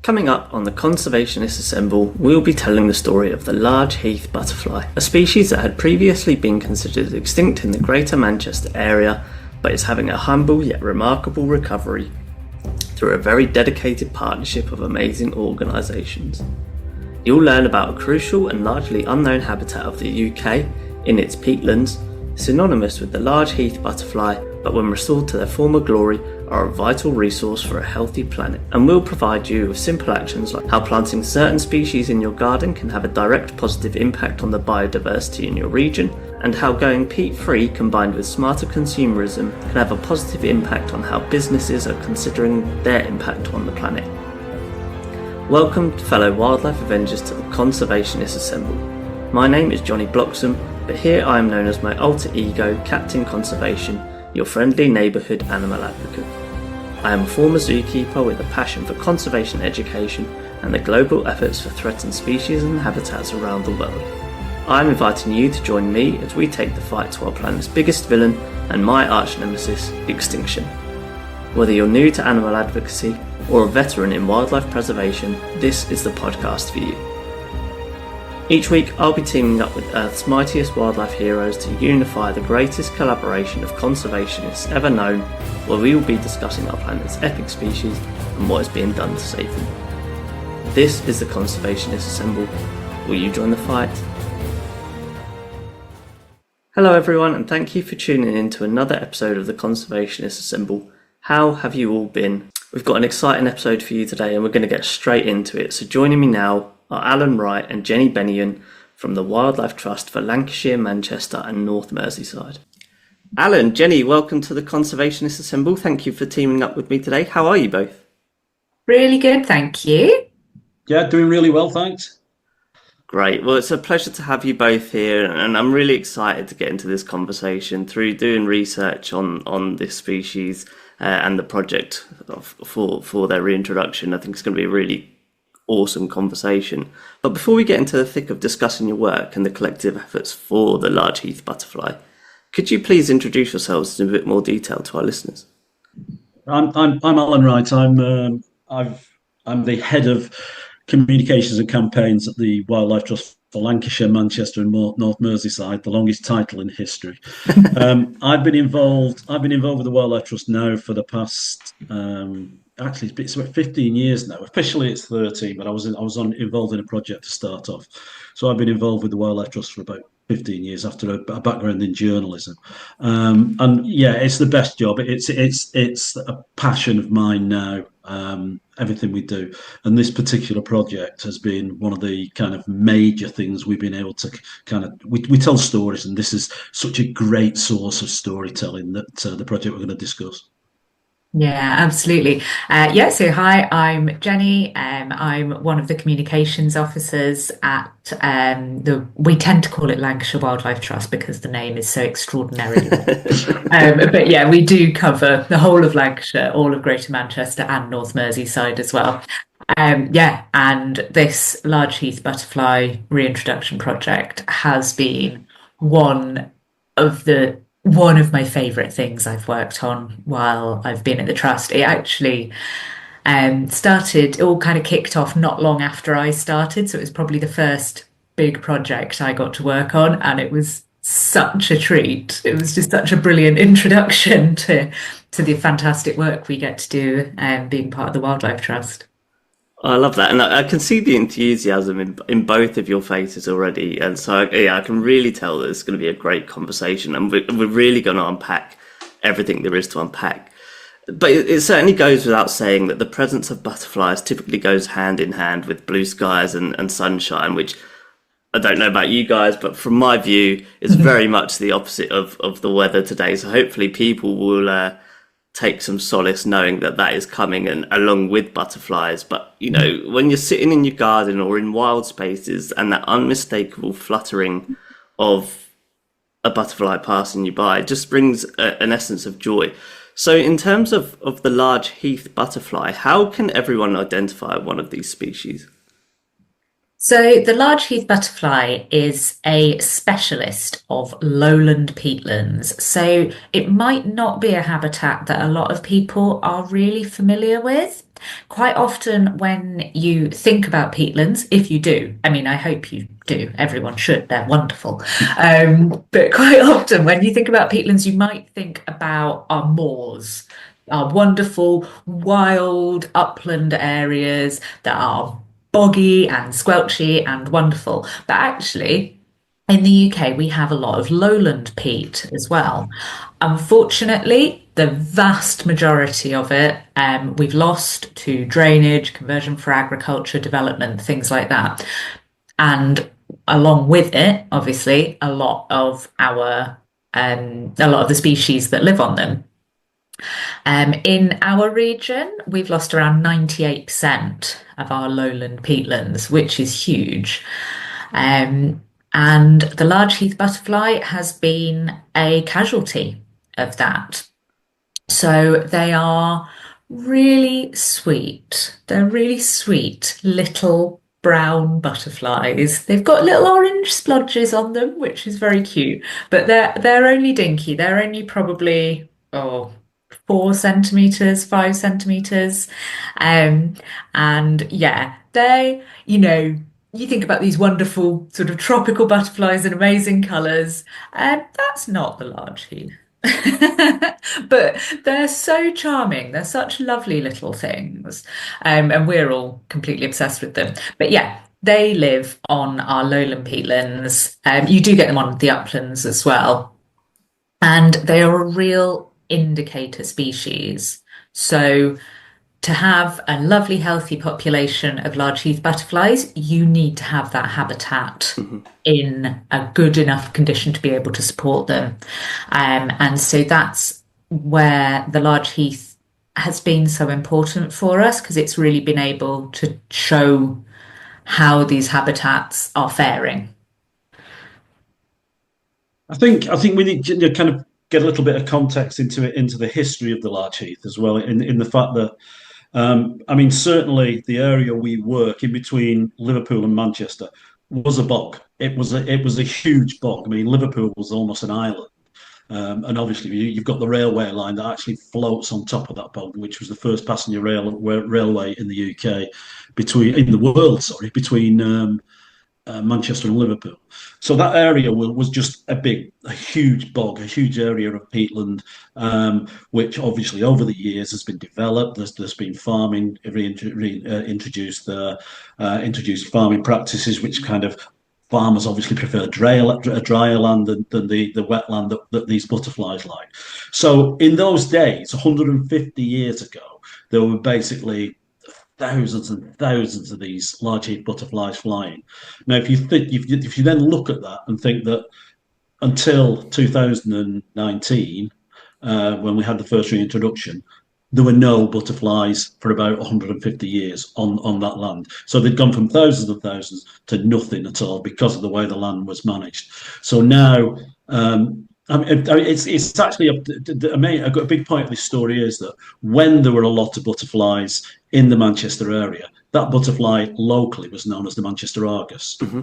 Coming up on the Conservationists Assemble, we'll be telling the story of the Large Heath Butterfly, a species that had previously been considered extinct in the Greater Manchester area, but is having a humble yet remarkable recovery through a very dedicated partnership of amazing organisations. You'll learn about a crucial and largely unknown habitat of the UK in its peatlands, synonymous with the Large Heath Butterfly, but when restored to their former glory, are a vital resource for a healthy planet, and will provide you with simple actions like how planting certain species in your garden can have a direct positive impact on the biodiversity in your region, and how going peat-free combined with smarter consumerism can have a positive impact on how businesses are considering their impact on the planet. Welcome, fellow wildlife avengers, to the Conservationists Assemble. My name is Johnny Bloxham, but here I am known as my alter ego, Captain Conservation, your friendly neighbourhood animal advocate. I am a former zookeeper with a passion for conservation education and the global efforts for threatened species and habitats around the world. I am inviting you to join me as we take the fight to our planet's biggest villain and my arch nemesis, extinction. Whether you're new to animal advocacy or a veteran in wildlife preservation, this is the podcast for you. Each week I'll be teaming up with Earth's mightiest wildlife heroes to unify the greatest collaboration of conservationists ever known, where we will be discussing our planet's epic species and what is being done to save them. This is the Conservationists Assemble. Will you join the fight? Hello everyone, and thank you for tuning in to another episode of the Conservationists Assemble. How have you all been? We've got an exciting episode for you today and we're going to get straight into it. So joining me now are Alan Wright and Jenny Bennion from the Wildlife Trust for Lancashire, Manchester and North Merseyside. Alan, Jenny, welcome to the Conservationists Assemble. Thank you for teaming up with me today. How are you both? Really good, thank you. Yeah, doing really well, thanks. Great. Well, it's a pleasure to have you both here, and I'm really excited to get into this conversation through doing research on this species and the project for their reintroduction. I think it's going to be a really awesome conversation. But before we get into the thick of discussing your work and the collective efforts for the Large Heath Butterfly, could you please introduce yourselves in a bit more detail to our listeners? I'm Alan Wright. I'm the head of communications and campaigns at the Wildlife Trust for Lancashire, Manchester and North Merseyside, the longest title in history. I've been involved with the Wildlife Trust now for the past actually it's about 15 years now. Officially it's 13, but I was involved in a project to start off. So I've been involved with the Wildlife Trust for about 15 years after a background in journalism. And yeah, it's the best job. It's a passion of mine now. Everything we do, and this particular project has been one of the kind of major things we've been able to we tell stories, and this is such a great source of storytelling that the project we're going to discuss. Yeah, absolutely. So hi, I'm Jenny. I'm one of the communications officers at we tend to call it Lancashire Wildlife Trust because the name is so extraordinarily but yeah, we do cover the whole of Lancashire, all of Greater Manchester and North Merseyside as well. And this Large Heath Butterfly reintroduction project has been one of my favourite things I've worked on while I've been at the Trust. It actually it all kind of kicked off not long after I started, so it was probably the first big project I got to work on, and it was such a treat. It was just such a brilliant introduction to the fantastic work we get to do being part of the Wildlife Trust. I love that, and I can see the enthusiasm in both of your faces already, and so I can really tell that it's going to be a great conversation, and we're really going to unpack everything there is to unpack. But it certainly goes without saying that the presence of butterflies typically goes hand in hand with blue skies and sunshine, which I don't know about you guys, but from my view is very much the opposite of the weather today. So hopefully people will take some solace knowing that is coming, and along with butterflies. But you know, when you're sitting in your garden or in wild spaces and that unmistakable fluttering of a butterfly passing you by just brings an essence of joy. So in terms of the Large Heath Butterfly, how can everyone identify one of these species? So the Large Heath Butterfly is a specialist of lowland peatlands. So it might not be a habitat that a lot of people are really familiar with. Quite often when you think about peatlands, if you do, I mean, I hope you do, everyone should, they're wonderful. But quite often when you think about peatlands, you might think about our moors, our wonderful wild upland areas that are boggy and squelchy and wonderful. But actually, in the UK, we have a lot of lowland peat as well. Unfortunately, the vast majority of it we've lost to drainage, conversion for agriculture, development, things like that. And along with it, obviously, a lot of the species that live on them. In our region, we've lost around 98% of our lowland peatlands, which is huge. And the large heath butterfly has been a casualty of that. So they are really sweet. They're really sweet little brown butterflies. They've got little orange splodges on them, which is very cute, but they're only dinky. They're only probably 4 centimeters, 5 centimeters. And yeah, you think about these wonderful sort of tropical butterflies in amazing colours, and that's not the large heath. But they're so charming. They're such lovely little things. And we're all completely obsessed with them. But yeah, they live on our lowland peatlands. You do get them on the uplands as well. And they are a real indicator species. So to have a lovely, healthy population of large heath butterflies, you need to have that habitat in a good enough condition to be able to support them. And so that's where the large heath has been so important for us, because it's really been able to show how these habitats are faring. I think we need to kind of get a little bit of context into the history of the large heath as well, in the fact that I mean, certainly the area we work in between Liverpool and Manchester was a bog. It was a huge bog. I mean, Liverpool was almost an island. And obviously, you've got the railway line that actually floats on top of that bog, which was the first passenger railway in the UK, in the world, sorry, between Manchester and Liverpool. So that area was just a huge bog, a huge area of peatland, which obviously over the years has been developed. There's been farming introduced farming practices, which kind of farmers obviously prefer a drier land than the wetland that these butterflies like. So in those days, 150 years ago, there were basically thousands and thousands of these large heath butterflies flying. Now, if you then look at that and think that until 2019, when we had the first reintroduction, there were no butterflies for about 150 years on that land. So they'd gone from thousands and thousands to nothing at all because of the way the land was managed. So now, it's actually a big point of this story is that when there were a lot of butterflies in the Manchester area, that butterfly locally was known as the Manchester Argus. Mm-hmm.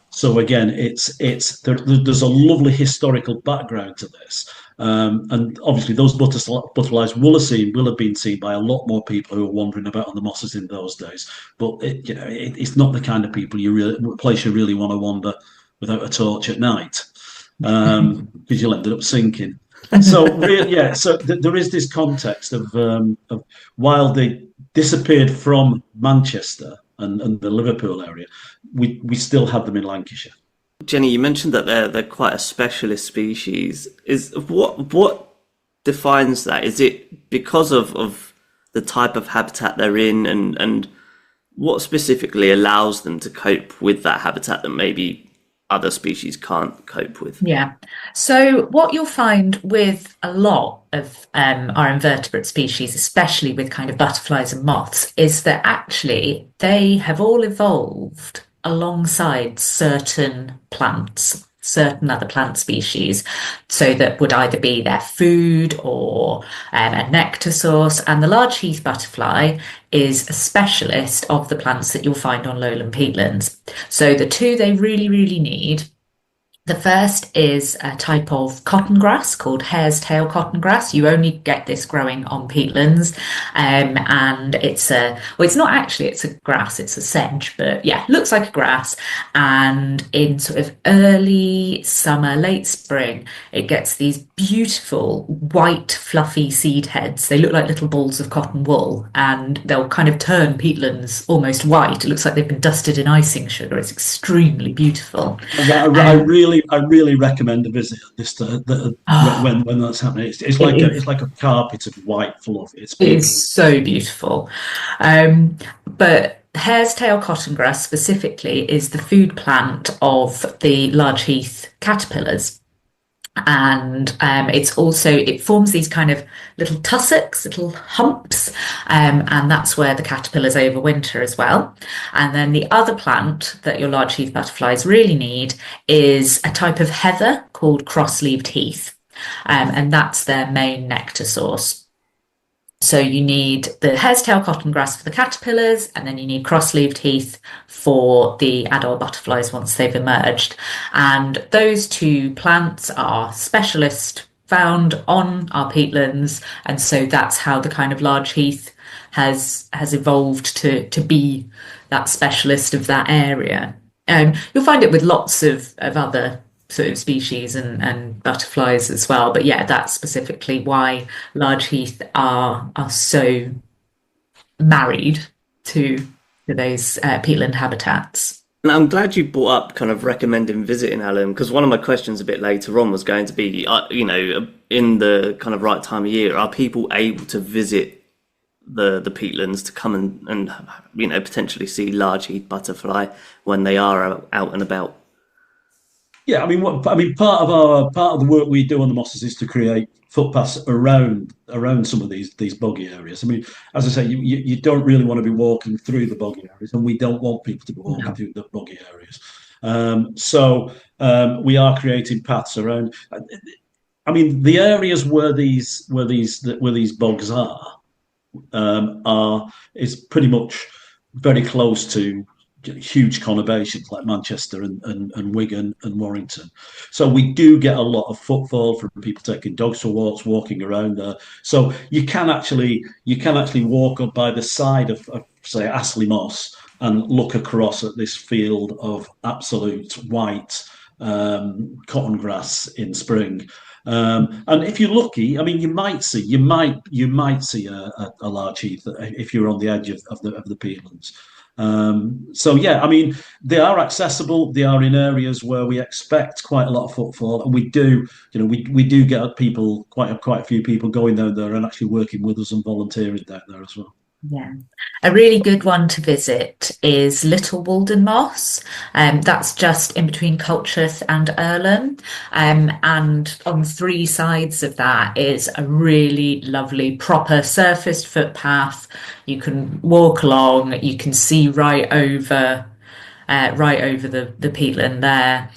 So again, there's a lovely historical background to this, and obviously those butterflies will have been seen by a lot more people who were wandering about on the mosses in those days. But it's not the kind of place you really want to wander without a torch at night, because you'll end up sinking. So there is this context of while they disappeared from Manchester and the Liverpool area, we still have them in Lancashire. Jenny, you mentioned that they're quite a specialist species. Is what defines that? Is it because of the type of habitat they're in, and what specifically allows them to cope with that habitat that maybe other species can't cope with? Yeah. So what you'll find with a lot of our invertebrate species, especially with kind of butterflies and moths, is that actually they have all evolved alongside certain plants, certain other plant species, so that would either be their food or a nectar source. And the large heath butterfly is a specialist of the plants that you'll find on lowland peatlands. So the two they really, really need The first is a type of cotton grass called hare's tail cotton grass. You only get this growing on peatlands, and it's not actually, it's a grass, it's a sedge, but yeah, looks like a grass. And in sort of early summer, late spring, it gets these beautiful white, fluffy seed heads. They look like little balls of cotton wool, and they'll kind of turn peatlands almost white. It looks like they've been dusted in icing sugar. It's extremely beautiful. I really recommend a visit when that's happening. It's like a carpet of white fluff. It's It beautiful. is so beautiful. But hare's tail cottongrass specifically is the food plant of the Large Heath caterpillars. And it forms these kind of little tussocks, little humps, and that's where the caterpillars overwinter as well. And then the other plant that your large heath butterflies really need is a type of heather called cross-leaved heath, and that's their main nectar source. So you need the hare's tail cottongrass for the caterpillars, and then you need cross-leaved heath for the adult butterflies once they've emerged. And those two plants are specialist found on our peatlands, and so that's how the kind of large heath has evolved to be that specialist of that area. You'll find it with lots of other sort of species and butterflies as well. But yeah, that's specifically why large heath are so married to those peatland habitats. And I'm glad you brought up kind of recommending visiting, Alan, because one of my questions a bit later on was going to be, in the kind of right time of year, are people able to visit the peatlands to come and potentially see large heath butterfly when they are out and about? Yeah, part of the work we do on the mosses is to create footpaths around some of these boggy areas. I mean, as I say, you don't really want to be walking through the boggy areas, and we don't want people to be walking through the boggy areas. So we are creating paths around. I mean, the areas where these bogs is pretty much very close to huge conurbations like Manchester and Wigan and Warrington. So we do get a lot of footfall from people taking dogs for walks, walking around there. So you can actually walk up by the side of say Astley Moss and look across at this field of absolute white cotton grass in spring. And if you're lucky, I mean, you might see a large heath if you're on the edge of the peatlands. So yeah, I mean, they are accessible. They are in areas where we expect quite a lot of footfall, and we do get people, quite a few people going down there and actually working with us and volunteering down there as well. Yeah, a really good one to visit is Little Walden Moss. That's just in between Culcheth and Earlham. And on three sides of that is a really lovely proper surfaced footpath. You can walk along, you can see right over the peatland there.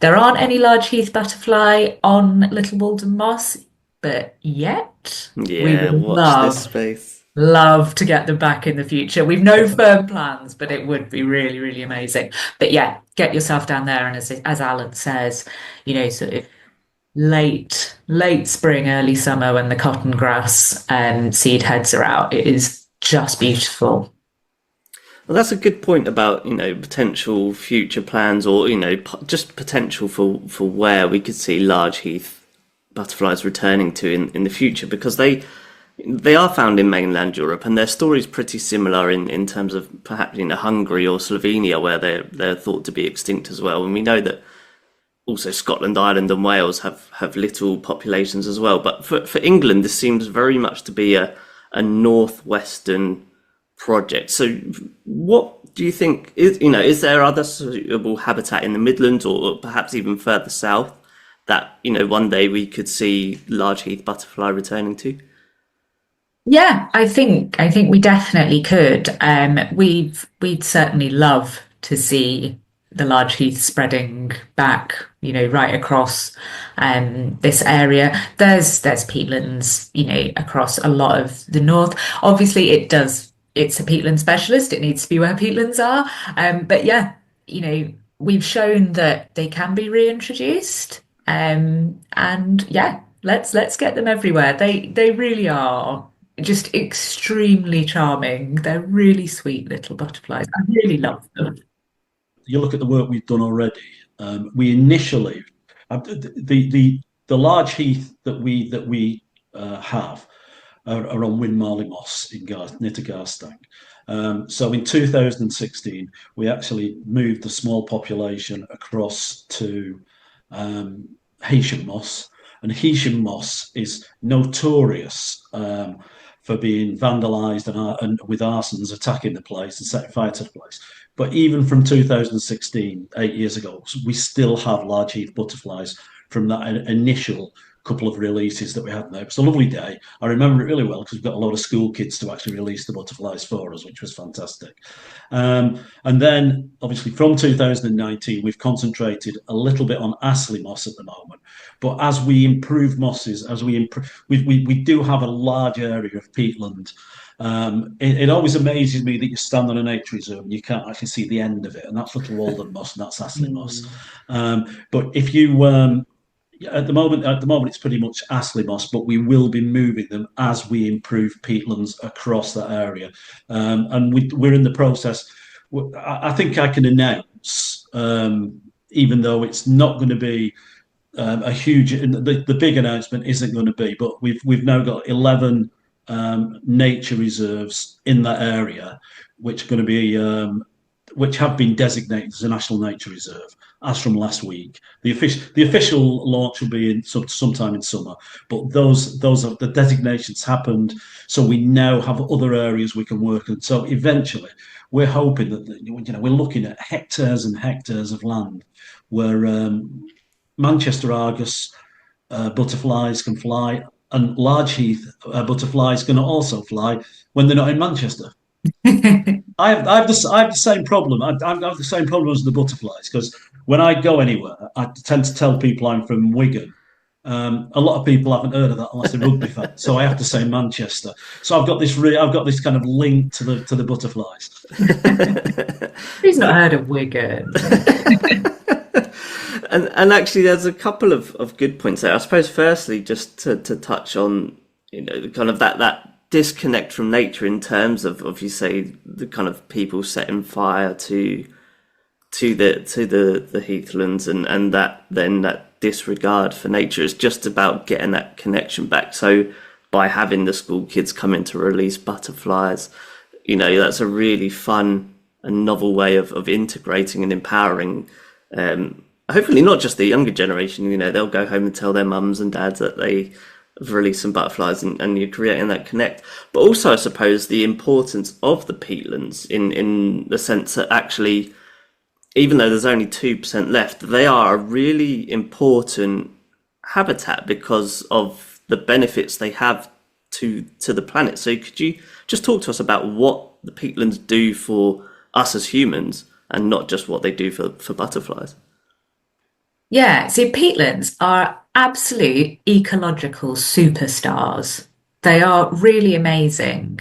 There aren't any large heath butterfly on Little Walden Moss, but yet we would watch this space. Love to get them back in the future. We've no firm plans, but it would be really, really amazing. But yeah, get yourself down there, and as Alan says, sort of late spring, early summer when the cotton grass seed heads are out, it is just beautiful. Well, that's a good point about potential future plans, or just potential for where we could see large heath butterflies returning to in the future, because they are found in mainland Europe, and their story is pretty similar in terms of perhaps Hungary or Slovenia, where they're thought to be extinct as well. And we know that also Scotland, Ireland and Wales have little populations as well. But for England, this seems very much to be a northwestern project. So what do you think is there other suitable habitat in the Midlands, or perhaps even further south, that one day we could see large heath butterfly returning to? Yeah, I think we definitely could. We'd certainly love to see the large heath spreading back, right across this area. There's peatlands, across a lot of the north. Obviously, it's a peatland specialist. It needs to be where peatlands are. But yeah, we've shown that they can be reintroduced. And yeah, let's get them everywhere. They really are just extremely charming. They're really sweet little butterflies. I really love them. You look at the work we've done already. We initially the large heath that we have are on Winmarley Moss near to Garstang. So in 2016, we actually moved the small population across to Heysham Moss, and Heysham Moss is notorious for being vandalised and with arsons attacking the place and setting fire to the place. But even from 2016, 8 years ago, we still have large heath butterflies from that initial couple of releases that we had there. It was a lovely day. I remember it really well because we've got a lot of school kids to actually release the butterflies for us, which was fantastic. And then, obviously, from 2019, we've concentrated a little bit on Astley moss at the moment. But as we improve mosses, we do have a large area of peatland. It always amazes me that you stand on a nature reserve and you can't actually see the end of it, and that's little Walden moss and that's Astley moss. But if you at the moment, it's pretty much Astley moss, but we will be moving them as we improve peatlands across that area, and we're in the process. I think I can announce, even though it's not going to be a huge, the big announcement isn't going to be, but we've now got 11 nature reserves in that area, which are going to be which have been designated as a national nature reserve as from last week. The official launch will be sometime in summer, but those are the designations happened, so we now have other areas we can work on. So eventually, we're hoping that we're looking at hectares and hectares of land where Manchester Argus butterflies can fly, and large heath butterflies can also fly when they're not in Manchester. I have the same problem. I have the same problem as the butterflies, because when I go anywhere, I tend to tell people I'm from Wigan. A lot of people haven't heard of that unless they're rugby fans, so I have to say Manchester. So I've got this kind of link to the butterflies. Who's not heard of Wigan? And actually, there's a couple of good points there. I suppose, firstly, just to touch on, kind of that disconnect from nature in terms of you say the kind of people setting fire to the heathlands and that disregard for nature is just about getting that connection back. So by having the school kids come in to release butterflies, that's a really fun and novel way of integrating and empowering, hopefully not just the younger generation. They'll go home and tell their mums and dads that they have released some butterflies, and you're creating that connect. But also, I suppose, the importance of the peatlands in the sense that actually, even though there's only 2% left, they are a really important habitat because of the benefits they have to the planet. So could you just talk to us about what the peatlands do for us as humans and not just what they do for butterflies? Yeah, so peatlands are absolute ecological superstars. They are really amazing.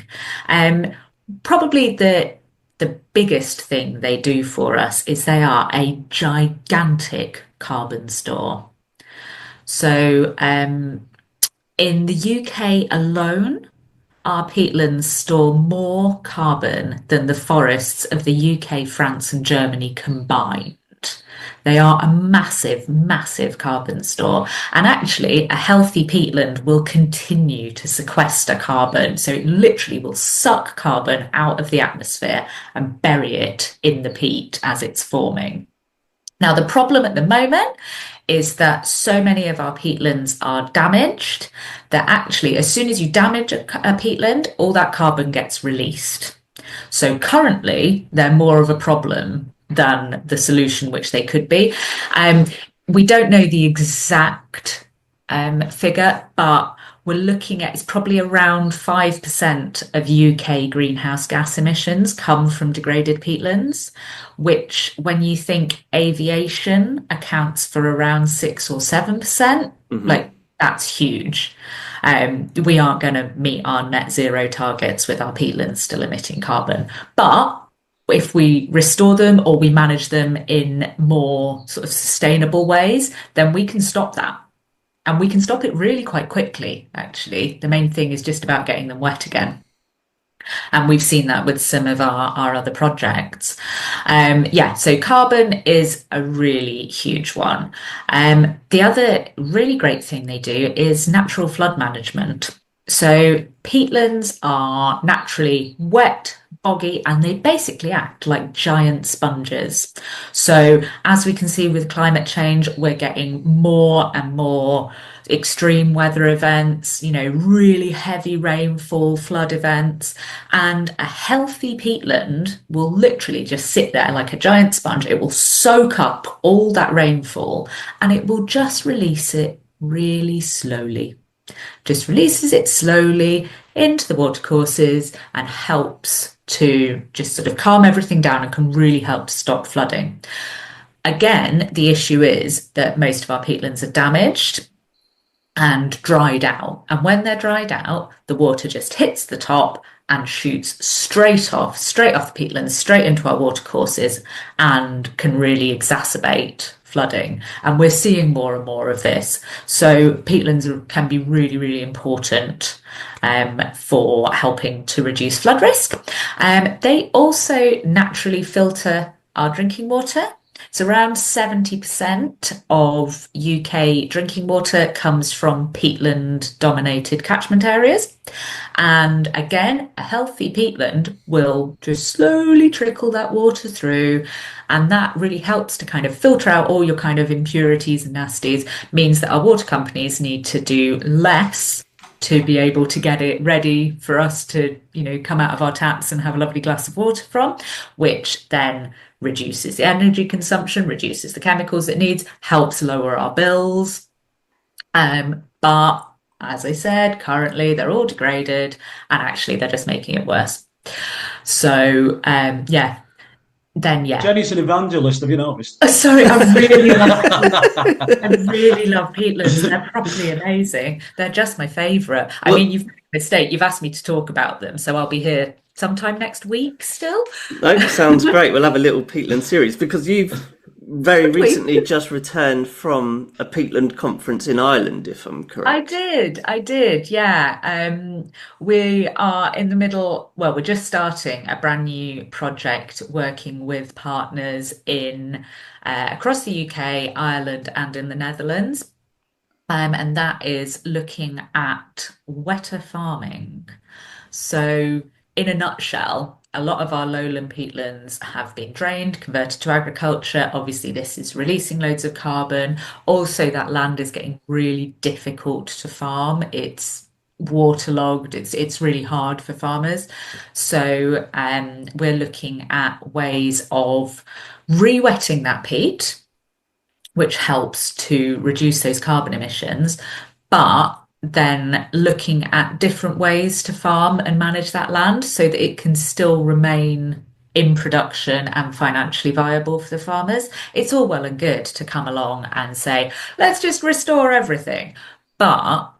Probably the biggest thing they do for us is they are a gigantic carbon store. So in the UK alone, our peatlands store more carbon than the forests of the UK, France, and Germany combined. They are a massive, massive carbon store. And actually, a healthy peatland will continue to sequester carbon. So it literally will suck carbon out of the atmosphere and bury it in the peat as it's forming. Now, the problem at the moment is that so many of our peatlands are damaged that actually, as soon as you damage a peatland, all that carbon gets released. So currently, they're more of a problem than the solution, which they could be. We don't know the exact figure, but we're looking at, it's probably around 5% of UK greenhouse gas emissions come from degraded peatlands, which when you think aviation accounts for around 6 or 7%, like that's huge. We aren't going to meet our net zero targets with our peatlands still emitting carbon, but if we restore them or we manage them in more sort of sustainable ways, then we can stop that. And we can stop it really quite quickly, actually. The main thing is just about getting them wet again. And we've seen that with some of our other projects. So carbon is a really huge one. The other really great thing they do is natural flood management. So peatlands are naturally wet, boggy, and they basically act like giant sponges. So as we can see with climate change, we're getting more and more extreme weather events, really heavy rainfall, flood events, and a healthy peatland will literally just sit there like a giant sponge. It will soak up all that rainfall and it will just release it really slowly. Just releases it slowly into the watercourses and helps to just sort of calm everything down and can really help to stop flooding. Again, the issue is that most of our peatlands are damaged and dried out. And when they're dried out, the water just hits the top and shoots straight off the peatlands, straight into our watercourses and can really exacerbate flooding. And we're seeing more and more of this. So peatlands can be really, really important for helping to reduce flood risk. They also naturally filter our drinking water. So around 70% of UK drinking water comes from peatland-dominated catchment areas. And again, a healthy peatland will just slowly trickle that water through. And that really helps to kind of filter out all your kind of impurities and nasties, means that our water companies need to do less to be able to get it ready for us to, come out of our taps and have a lovely glass of water from, which then reduces the energy consumption, reduces the chemicals it needs, helps lower our bills. But as I said, currently they're all degraded and actually they're just making it worse. So, Jenny's an evangelist, have you noticed? Oh, sorry, I really love peatlands. They're properly amazing. They're just my favourite. I mean, you've made a mistake. You've asked me to talk about them, so I'll be here sometime next week still. That sounds great. We'll have a little peatland series because you've very recently just returned from a peatland conference in Ireland, if I'm correct. I did, yeah. We are in the middle, we're just starting a brand new project working with partners in across the UK, Ireland, and in the Netherlands. And that is looking at wetter farming. So, in a nutshell, a lot of our lowland peatlands have been drained, converted to agriculture. Obviously, this is releasing loads of carbon. Also, that land is getting really difficult to farm. It's waterlogged. It's really hard for farmers. So we're looking at ways of re-wetting that peat, which helps to reduce those carbon emissions, but then looking at different ways to farm and manage that land so that it can still remain in production and financially viable for the farmers. It's all well and good to come along and say, let's just restore everything. But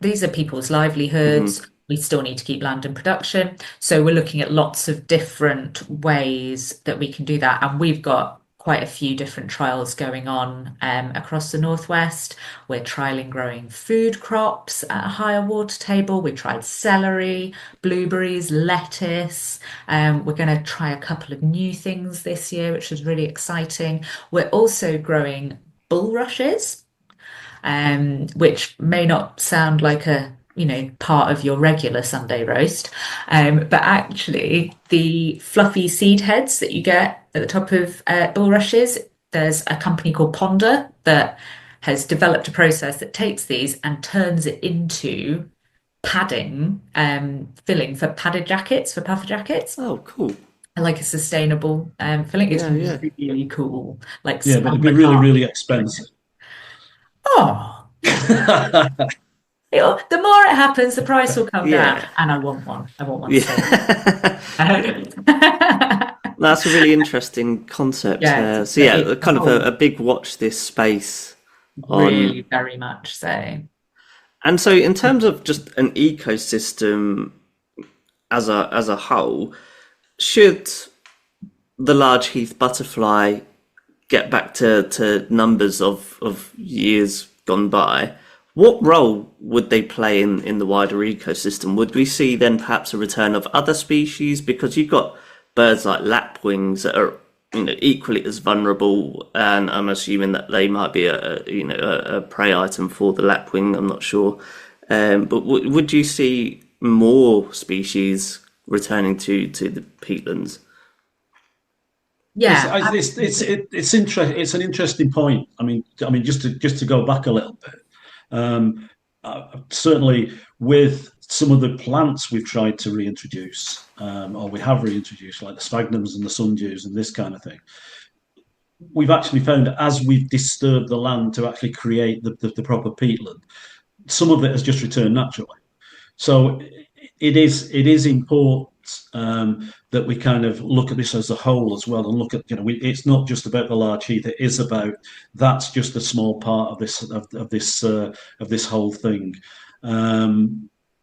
these are people's livelihoods. Mm-hmm. We still need to keep land in production. So we're looking at lots of different ways that we can do that. And we've got quite a few different trials going on across the northwest. We're trialing growing food crops at a higher water table. We tried celery, blueberries, lettuce. We're going to try a couple of new things this year, which is really exciting. We're also growing bulrushes, which may not sound like a part of your regular Sunday roast. But actually the fluffy seed heads that you get at the top of bulrushes, there's a company called Ponder that has developed a process that takes these and turns it into padding, filling for padded jackets, for puffer jackets. Oh, cool. And like a sustainable filling. It's really cool. Like, yeah, but it'd be really, really expensive. Oh. The more it happens, the price will come down. And I want one. Yeah. That's a really interesting concept. So kind of a big watch this space. Really, very much so. And so in terms of just an ecosystem as a whole, should the large heath butterfly get back to numbers of years gone by, what role would they play in the wider ecosystem? Would we see then perhaps a return of other species? Because you've got birds like lapwings that are equally as vulnerable, and I'm assuming that they might be a prey item for the lapwing. I'm not sure, but would you see more species returning to the peatlands? Yeah, It's an interesting point. I mean, just to go back a little bit. Certainly, with some of the plants we've tried to reintroduce, or we have reintroduced, like the sphagnums and the sundews and this kind of thing, we've actually found that as we've disturbed the land to actually create the proper peatland, some of it has just returned naturally. So it is important that we kind of look at this as a whole as well, and look at it's not just about the large heath. It is about that's just a small part of this whole thing.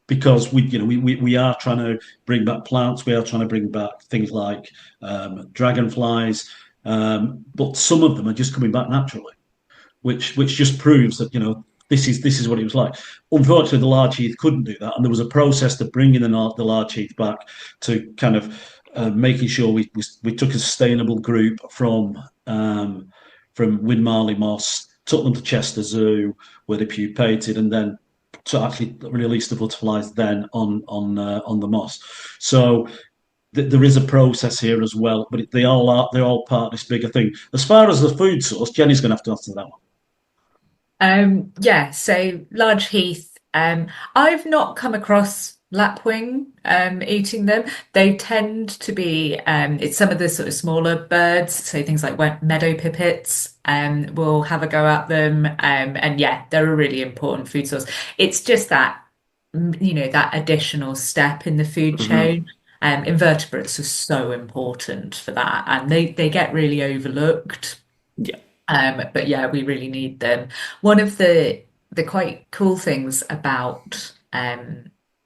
Because we are trying to bring back plants, we are trying to bring back things like dragonflies, but some of them are just coming back naturally, which just proves that this is what it was like. Unfortunately, the large heath couldn't do that, and there was a process to bringing the large heath back to kind of making sure we took a sustainable group from Winmarleigh Moss, took them to Chester Zoo where they pupated, and then to actually release the butterflies then on the moss. So there is a process here as well, but they're all part of this bigger thing. As far as the food source, Jenny's going to have to answer that one. yeah, so large heath. I've not come across lapwing eating them. They tend to be it's some of the sort of smaller birds, so things like meadow pipits will have a go at them. And yeah, they're a really important food source. It's just that that additional step in the food Hmm. chain. Invertebrates are so important for that, and they get really overlooked. Yeah. But yeah, we really need them. One of the quite cool things about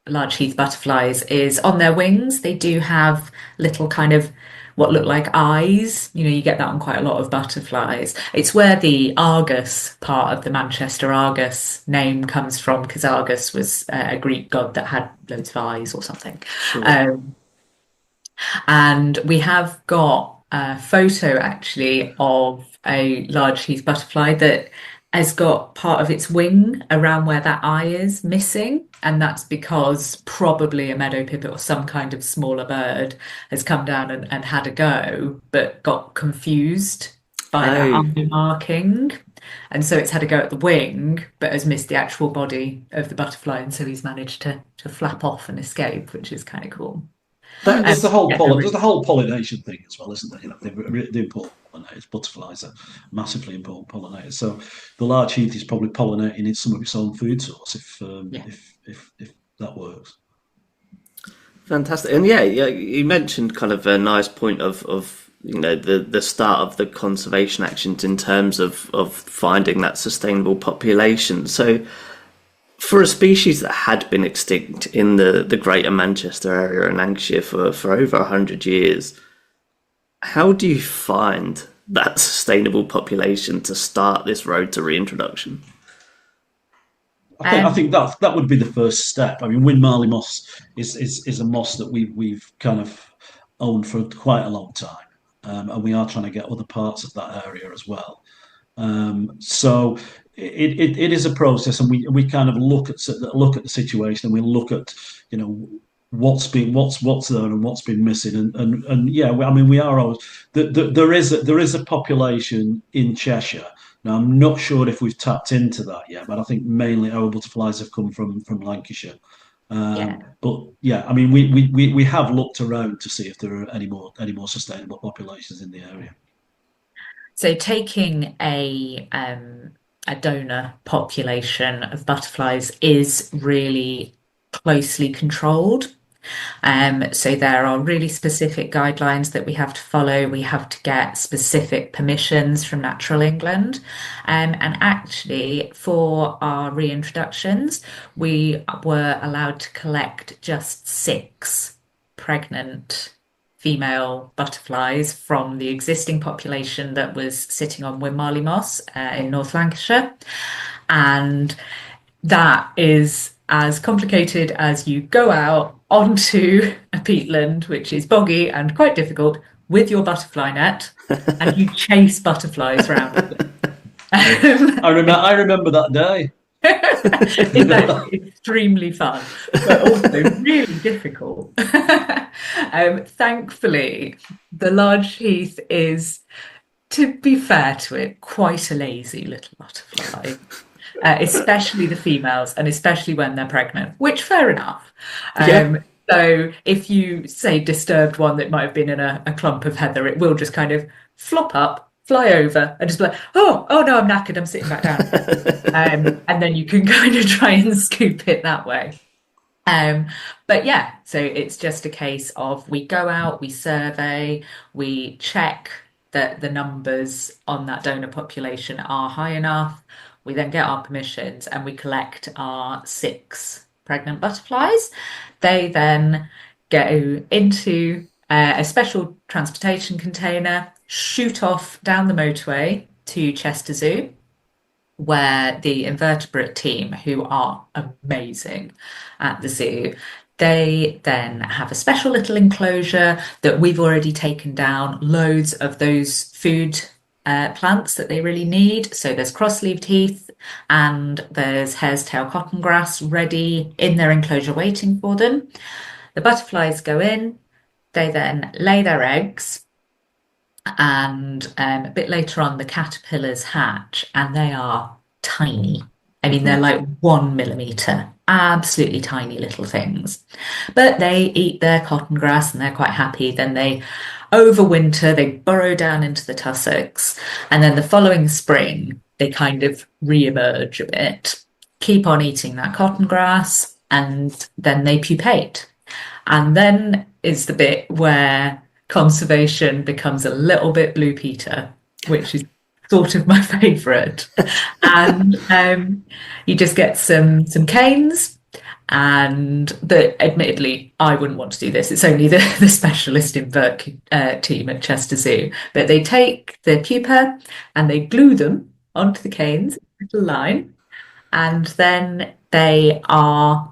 large heath butterflies is on their wings, they do have little kind of what look like eyes. You get that on quite a lot of butterflies. It's where the Argus part of the Manchester Argus name comes from, because Argus was a Greek god that had loads of eyes or something. Sure. Um, and we have got a photo actually of a large heath butterfly that has got part of its wing around where that eye is missing. And that's because probably a meadow pipit or some kind of smaller bird has come down and had a go, but got confused by that Oh, eye marking. And so it's had a go at the wing, but has missed the actual body of the butterfly. And so he's managed to flap off and escape, which is kind of cool. There's the that's whole Yeah, they're there's really the whole pollination thing as well, isn't there? The important pollinators. Butterflies are massively important pollinators. So the large heath is probably pollinating in some of its own food source yeah. if that works. fantastic. And yeah, yeah, you mentioned kind of a nice point of the start of the conservation actions in terms of finding that sustainable population. So for a species that had been extinct in the greater Manchester area in Lancashire for over 100 years, how do you find that sustainable population to start this road to reintroduction? I think Um, that would be the first step. I mean, Winmarleigh Moss is a moss that we've kind of owned for quite a long time, and we are trying to get other parts of that area as well. So it is a process, and we kind of look at the situation, and we look at you know what's there and what's been missing, and yeah, I mean we are always there is a population in Cheshire. Now I'm not sure if we've tapped into that yet, but I think mainly our butterflies have come from Lancashire. yeah. But yeah, I mean we have looked around to see if there are any more sustainable populations in the area. So taking a donor population of butterflies is really closely controlled. So there are really specific guidelines that we have to follow. We have to get specific permissions from Natural England. And actually, for our reintroductions, we were allowed to collect just 6 pregnant female butterflies from the existing population that was sitting on Winmarleigh Moss in North Lancashire. And that is as complicated as you go out onto a peatland, which is boggy and quite difficult, with your butterfly net, and you chase butterflies around. I remember that day. It's actually extremely fun, but also really difficult. Thankfully, the Large Heath is, to be fair to it, quite a lazy little butterfly. Especially the females, and especially when they're pregnant, which fair enough. So if you say disturbed one that might have been in a clump of heather, it will just kind of flop up, fly over, and just be like, oh no, I'm knackered, I'm sitting back down. And then you can kind of try and scoop it that way. But yeah, so it's just a case of we go out, we survey, we check that the numbers on that donor population are high enough. We then get our permissions and we collect our 6 pregnant butterflies. They then go into a special transportation container, shoot off down the motorway to Chester Zoo, where the invertebrate team, who are amazing at the zoo, they then have a special little enclosure that we've already taken down loads of those food plants that they really need. So there's cross-leaved heath and there's hare's tail cottongrass ready in their enclosure waiting for them. The butterflies go in, they then lay their eggs, and a bit later on the caterpillars hatch, and they are tiny. I mean, they're like 1 millimeter, absolutely tiny little things. But they eat their cotton grass and they're quite happy. Then they overwinter, they burrow down into the tussocks, and then the following spring, they kind of re-emerge a bit, keep on eating that cotton grass, and then they pupate. And then is the bit where conservation becomes a little bit Blue Peter, which is sort of my favourite. And you just get some canes, and admittedly, I wouldn't want to do this. It's only the specialist invert team at Chester Zoo. But they take the pupa and they glue them onto the canes, little line, and then they are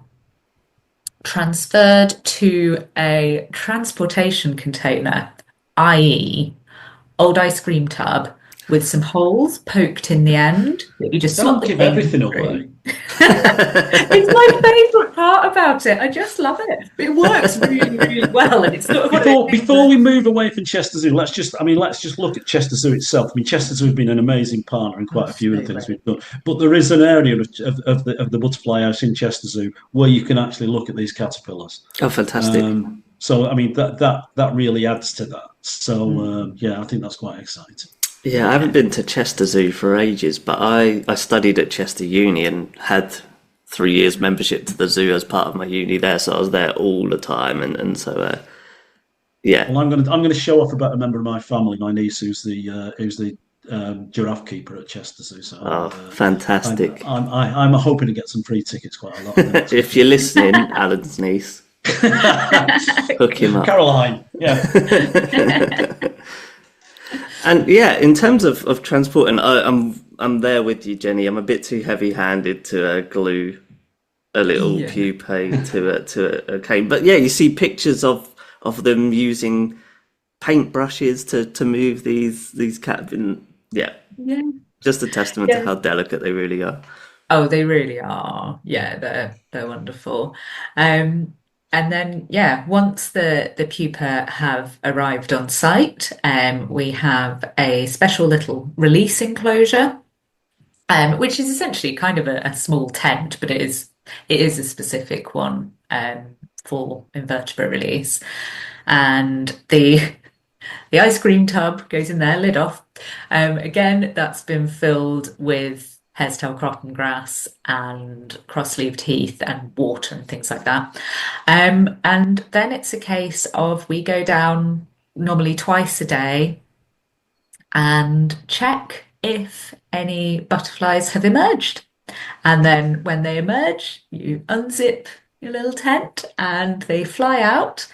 transferred to a transportation container, i.e. old ice cream tub with some holes poked in the end that you just Don't give everything away. It's my favourite part about it. I just love it. It works really, really well, and it's sort of before we move away from Chester Zoo, let's just look at Chester Zoo itself. I mean, Chester Zoo has been an amazing partner in quite a few of the things we've done, but there is an area of the butterfly house in Chester Zoo where you can actually look at these caterpillars. Oh, fantastic! So I mean that really adds to that. So yeah, I think that's quite exciting. Yeah, I haven't been to Chester Zoo for ages, but I studied at Chester Uni and had 3 years membership to the zoo as part of my uni there, so I was there all the time, and so yeah. Well, I'm going to show off about a member of my family, my niece, who's the giraffe keeper at Chester Zoo. So fantastic! I'm hoping to get some free tickets quite a lot. If you're listening, Alan's niece, hook him up, Caroline. Yeah. And yeah, in terms of transporting, I'm there with you, Jenny. I'm a bit too heavy-handed to glue a little pupae to a cane. But yeah, you see pictures of them using paintbrushes to move these cat. Yeah, just a testament to how delicate they really are. Oh, they really are. Yeah, they're wonderful. And then, once the pupa have arrived on site, we have a special little release enclosure, which is essentially kind of a small tent, but it is a specific one for invertebrate release. And the ice cream tub goes in there, lid off. Again, that's been filled with hare's tail cottongrass and cross-leaved heath and water and things like that. And then it's a case of we go down normally twice a day and check if any butterflies have emerged. And then when they emerge, you unzip your little tent and they fly out.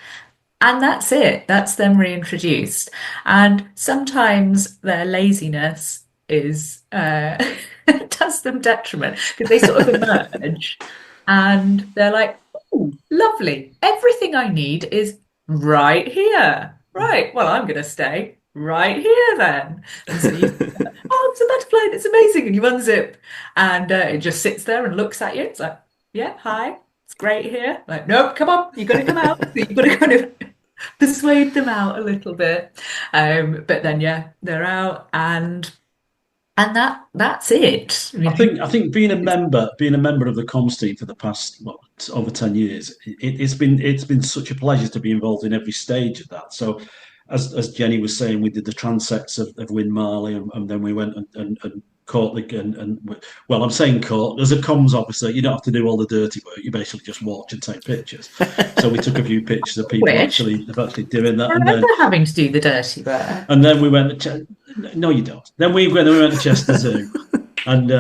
And that's it. That's them reintroduced. And sometimes their laziness is does them detriment because they sort of emerge and they're like, oh, lovely. Everything I need is right here. Right. Well, I'm going to stay right here then. And so you, oh, it's a butterfly. It's amazing. And you unzip and it just sits there and looks at you. It's like, yeah, hi. It's great here. Like, nope, come on. You've got to come out. So you've got to kind of persuade them out a little bit. But then, yeah, they're out and that's it. I think being a member of the comms team for the past over 10 years, it's been such a pleasure to be involved in every stage of that. So as Jenny was saying, we did the transects of Wyn Marley, and then we went and caught well, I'm saying caught. As a comms officer, you don't have to do all the dirty work. You basically just watch and take pictures. So we took a few pictures of people actually doing that. I remember having to do the dirty work. And then we went to no, you don't. Then we went to Chester Zoo, and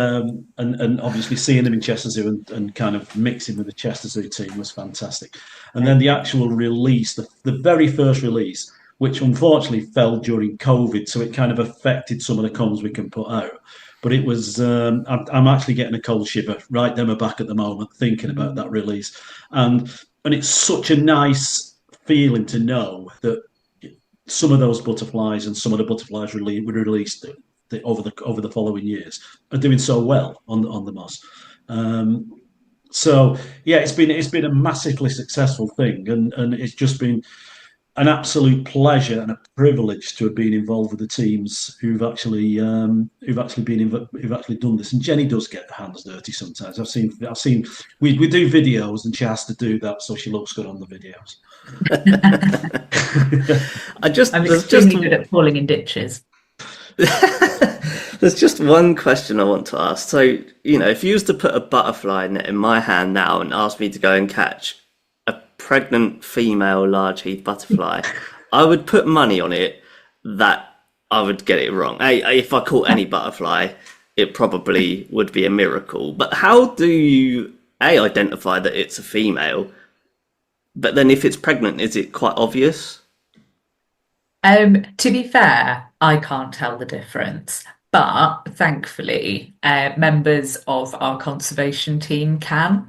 obviously seeing them in Chester Zoo and kind of mixing with the Chester Zoo team was fantastic. And then the actual release, the very first release, which unfortunately fell during COVID, so it kind of affected some of the comms we can put out. But it was, I'm actually getting a cold shiver right down my back at the moment thinking about that release, and it's such a nice feeling to know that some of those butterflies and some of the butterflies were released over the following years are doing so well on the moss. So yeah, it's been a massively successful thing, and it's just been an absolute pleasure and a privilege to have been involved with the teams who've actually done this. And Jenny does get her hands dirty sometimes. I've seen we do videos and she has to do that so she looks good on the videos. I'm extremely good at falling in ditches. There's just one question I want to ask. So, if you was to put a butterfly net in my hand now and ask me to go and catch a pregnant female large heath butterfly, I would put money on it that I would get it wrong. If I caught any butterfly, it probably would be a miracle. But how do you identify that it's a female? But then if it's pregnant, is it quite obvious? To be fair, I can't tell the difference. But thankfully, members of our conservation team can.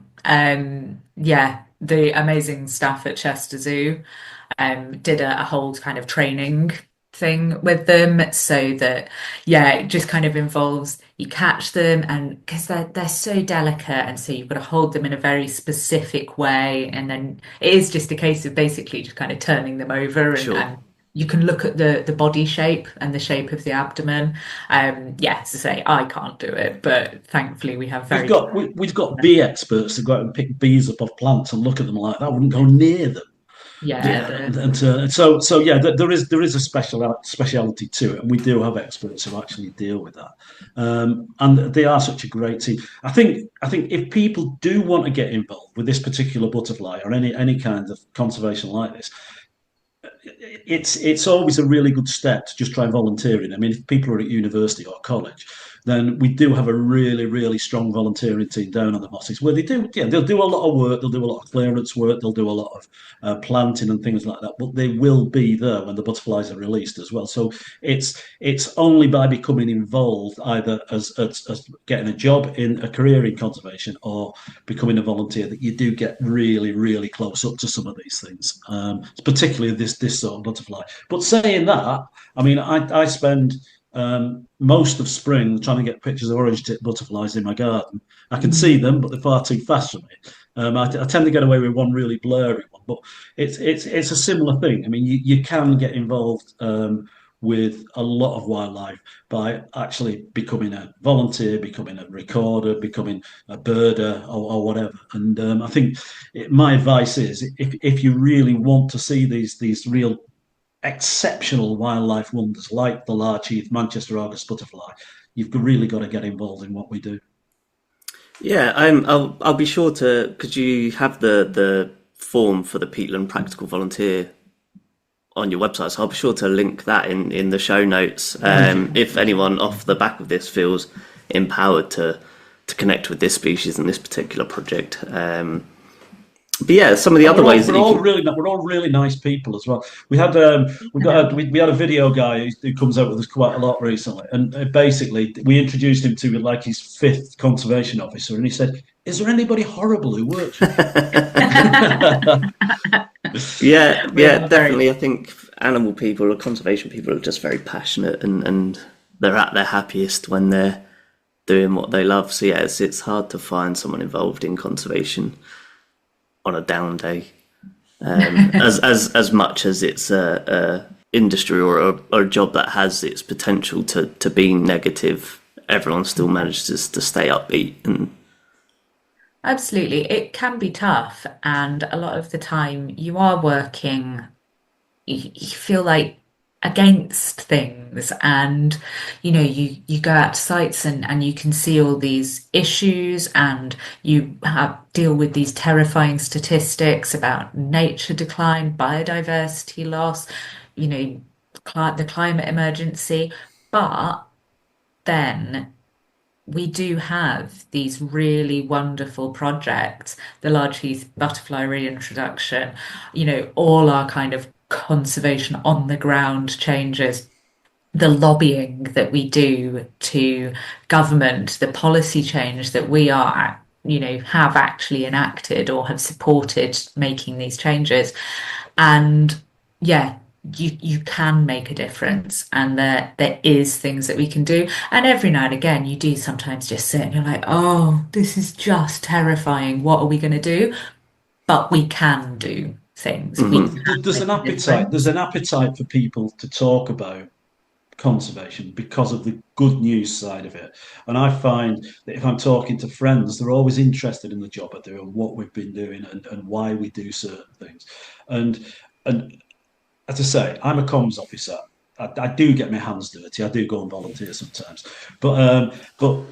The amazing staff at Chester Zoo did a whole kind of training thing with them, so that it just kind of involves you catch them, and because they're so delicate, and so you've got to hold them in a very specific way, and then it is just a case of basically just kind of turning them over, and, sure. and you can look at the body shape and the shape of the abdomen. As I say, I can't do it, but thankfully we have we've got bee experts to go out and pick bees up off plants and look at them like that. I wouldn't go near them. There is a speciality to it, and we do have experts who actually deal with that, and they are such a great team. I think if people do want to get involved with this particular butterfly or any kind of conservation like this, it's always a really good step to just try volunteering. I mean, if people are at university or college, then we do have a really, really strong volunteering team down on the mosses where they'll do a lot of work, they'll do a lot of clearance work, they'll do a lot of planting and things like that, but they will be there when the butterflies are released as well. So it's only by becoming involved, either as getting a job in a career in conservation or becoming a volunteer, that you do get really, really close up to some of these things, particularly this sort of butterfly. But saying that, I mean, I spend most of spring trying to get pictures of orange tip butterflies in my garden. I can see them, but they're far too fast for me. I tend to get away with one really blurry one, but it's a similar thing. I mean, you can get involved with a lot of wildlife by actually becoming a volunteer, becoming a recorder, becoming a birder, or whatever. And I think my advice is, if you really want to see these real exceptional wildlife wonders like the Large Heath Manchester August butterfly, you've really got to get involved in what we do. Yeah, I'll be sure to. Could you have the form for the Peatland Practical Volunteer on your website? So I'll be sure to link that in the show notes. If anyone off the back of this feels empowered to connect with this species and this particular project, But yeah, some of the And other ways that we're you all can. really nice people as well. We had we had a video guy who comes out with us quite a lot recently, and basically we introduced him to like his fifth conservation officer, and he said, "Is there anybody horrible who works with you?" Yeah, We yeah, are very. definitely. I think animal people or conservation people are just very passionate, and they're at their happiest when they're doing what they love. So yeah, it's hard to find someone involved in conservation on a down day, as much as it's a industry or a job that has its potential to be negative. Everyone still manages to stay upbeat and. Absolutely. It can be tough, and a lot of the time you are working, you feel like against things, and you go out to sites and you can see all these issues, and you have deal with these terrifying statistics about nature decline, biodiversity loss, you know, the climate emergency. But then we do have these really wonderful projects, the Large Heath Butterfly reintroduction, all our kind of conservation on the ground changes, the lobbying that we do to government, the policy change that we have actually enacted or have supported making these changes. And yeah, you can make a difference, and there is things that we can do. And every now and again you do sometimes just sit and you're like, oh, this is just terrifying. What are we going to do? But we can do things. We Mhm. can There's make an a appetite. There's difference. an appetite for people to talk about conservation because of the good news side of it. And I find that if I'm talking to friends, they're always interested in the job I do and what we've been doing and why we do certain things. And and as I say, I'm a comms officer. I do get my hands dirty. I do go and volunteer sometimes, but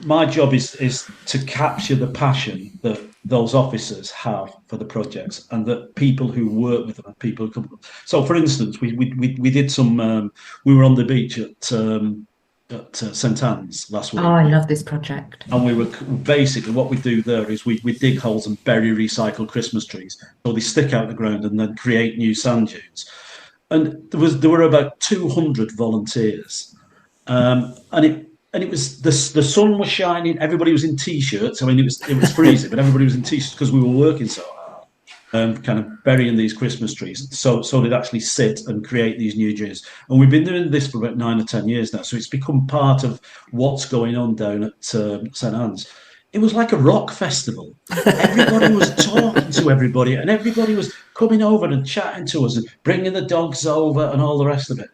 my job is to capture the passion that those officers have for the projects and that people who work with them and people who come. So, for instance, we did some. We were on the beach at St Anne's last Oh, week, I love this project. and we were basically what we do there is we dig holes and bury recycled Christmas trees, so they stick out the ground and then create new sand dunes. And there were about 200 volunteers, and it was the sun was shining. Everybody was in t-shirts. I mean, it was freezing, but everybody was in t-shirts because we were working so hard, kind of burying these Christmas trees. So they'd actually sit and create these new trees. And we've been doing this for about 9 or 10 years now. So it's become part of what's going on down at St Anne's. It was like a rock festival. Everybody was talking to everybody, and everybody was coming over and chatting to us and bringing the dogs over and all the rest of it.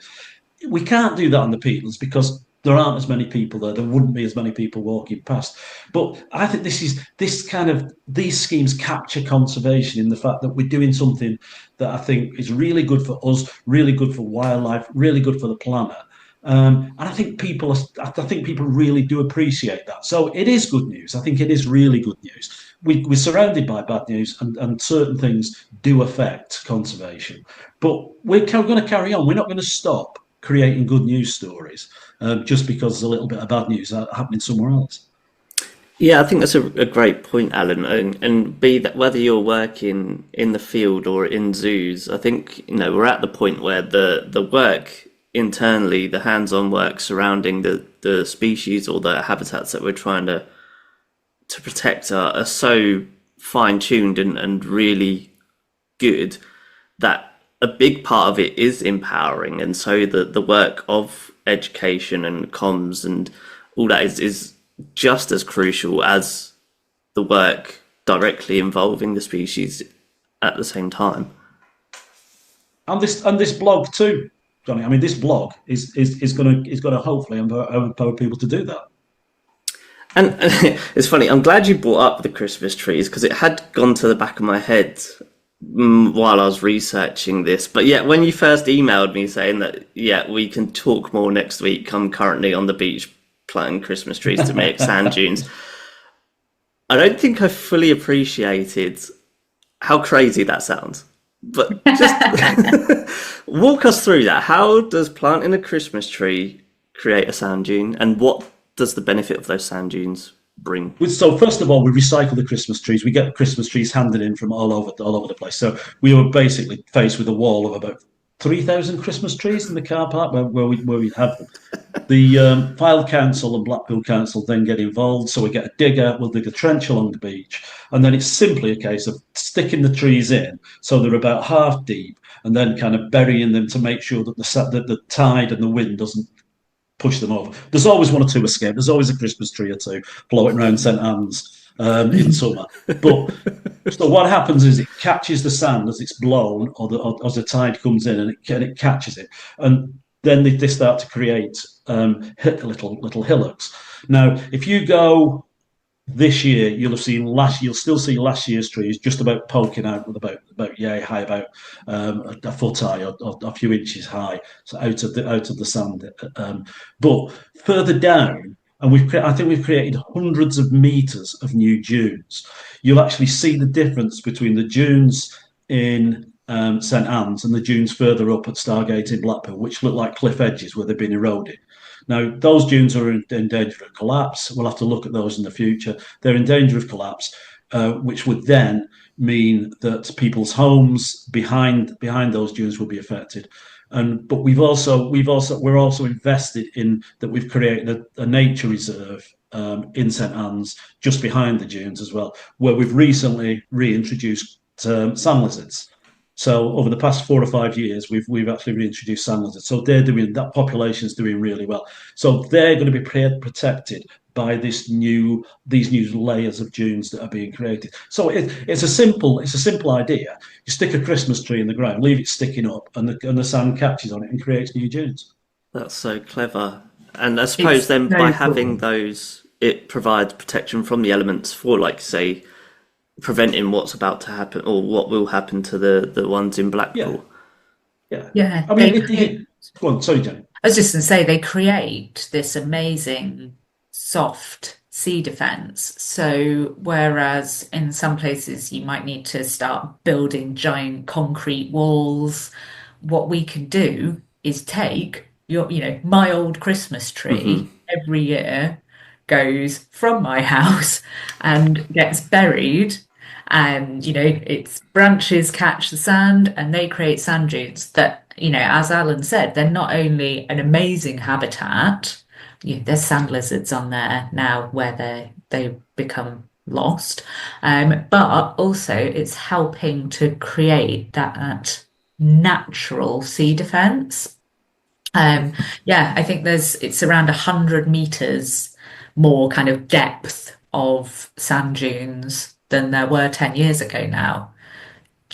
We can't do that on the peatlands because there aren't as many people there. There wouldn't be as many people walking past. But I think these schemes capture conservation in the fact that we're doing something that I think is really good for us, really good for wildlife, really good for the planet. And I think people really do appreciate that. So it is good news. I think it is really good news. We're surrounded by bad news, and certain things do affect conservation. But we're going to carry on. We're not going to stop creating good news stories just because there's a little bit of bad news happening somewhere else. Yeah, I think that's a great point, Alan. And be that whether you're working in the field or in zoos, I think we're at the point where the work internally, the hands-on work surrounding the species or the habitats that we're trying to protect are so fine-tuned and really good that a big part of it is empowering. And so the work of education and comms and all that is just as crucial as the work directly involving the species at the same time. And this blog too, Johnny. I mean, this blog is going to hopefully empower people to do that. And it's funny, I'm glad you brought up the Christmas trees because it had gone to the back of my head while I was researching this. But yeah, when you first emailed me saying that, yeah, we can talk more next week, I'm currently on the beach planting Christmas trees to make sand dunes. I don't think I fully appreciated how crazy that sounds. But just walk us through that. How does planting a Christmas tree create a sand dune, and what does the benefit of those sand dunes bring? So first of all, we recycle the Christmas trees. We get the Christmas trees handed in from all over the place. So we were basically faced with a wall of about 3,000 Christmas trees in the car park where we have them. The Fylde Council and Blackpool Council then get involved. So we get a digger, we'll dig a trench along the beach. And then it's simply a case of sticking the trees in so they're about half deep and then kind of burying them to make sure that the tide and the wind doesn't push them over. There's always one or two escape. There's always a Christmas tree or two floating around St Anne's in summer. But so what happens is it catches the sand as it's blown or as the tide comes in and it catches it. And then they start to create little hillocks. Now, if you go this year, you'll still see last year's trees just about poking out with about yay high, about a foot high or a few inches high, so out of the sand. But further down, and I think we've created hundreds of meters of new dunes. You'll actually see the difference between the dunes in St Anne's and the dunes further up at Stargate in Blackpool, which look like cliff edges where they've been eroded. Now, those dunes are in danger of collapse. We'll have to look at those in the future. They're in danger of collapse, which would then mean that people's homes behind those dunes will be affected. But we're also invested in that. We've created a nature reserve in St Anne's just behind the dunes as well, where we've recently reintroduced sand lizards. So over the past 4 or 5 years, we've actually reintroduced sand lizards. So that population is doing really well. So they're going to be protected by these new layers of dunes that are being created. So it's a simple idea. You stick a Christmas tree in the ground, leave it sticking up, and the sand catches on it and creates new dunes. That's so clever. And I suppose then by having those, it provides protection from the elements for, like, say, preventing what's about to happen or what will happen to the ones in Blackpool. Yeah. I mean, go on, sorry, Jenny. I was just going to say, they create this amazing soft sea defense. So whereas in some places you might need to start building giant concrete walls, what we can do is take my old Christmas tree every year goes from my house and gets buried. And, its branches catch the sand and they create sand dunes that, as Alan said, they're not only an amazing habitat, there's sand lizards on there now where they become lost, but also it's helping to create that natural sea defense. I think it's around 100 meters more kind of depth of sand dunes than there were 10 years ago now.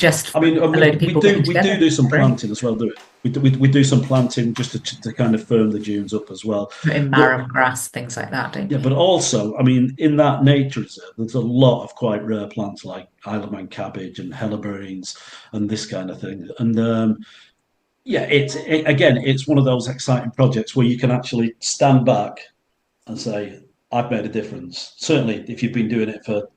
I mean, we do some planting as well, do it? We do some planting just to kind of firm the dunes up as well. In marram grass, things like that, don't you? Yeah, but also, I mean, in that nature reserve, there's a lot of quite rare plants like Isle of Man cabbage and helleborines and this kind of thing. And it's one of those exciting projects where you can actually stand back and say, I've made a difference. Certainly, if you've been doing it for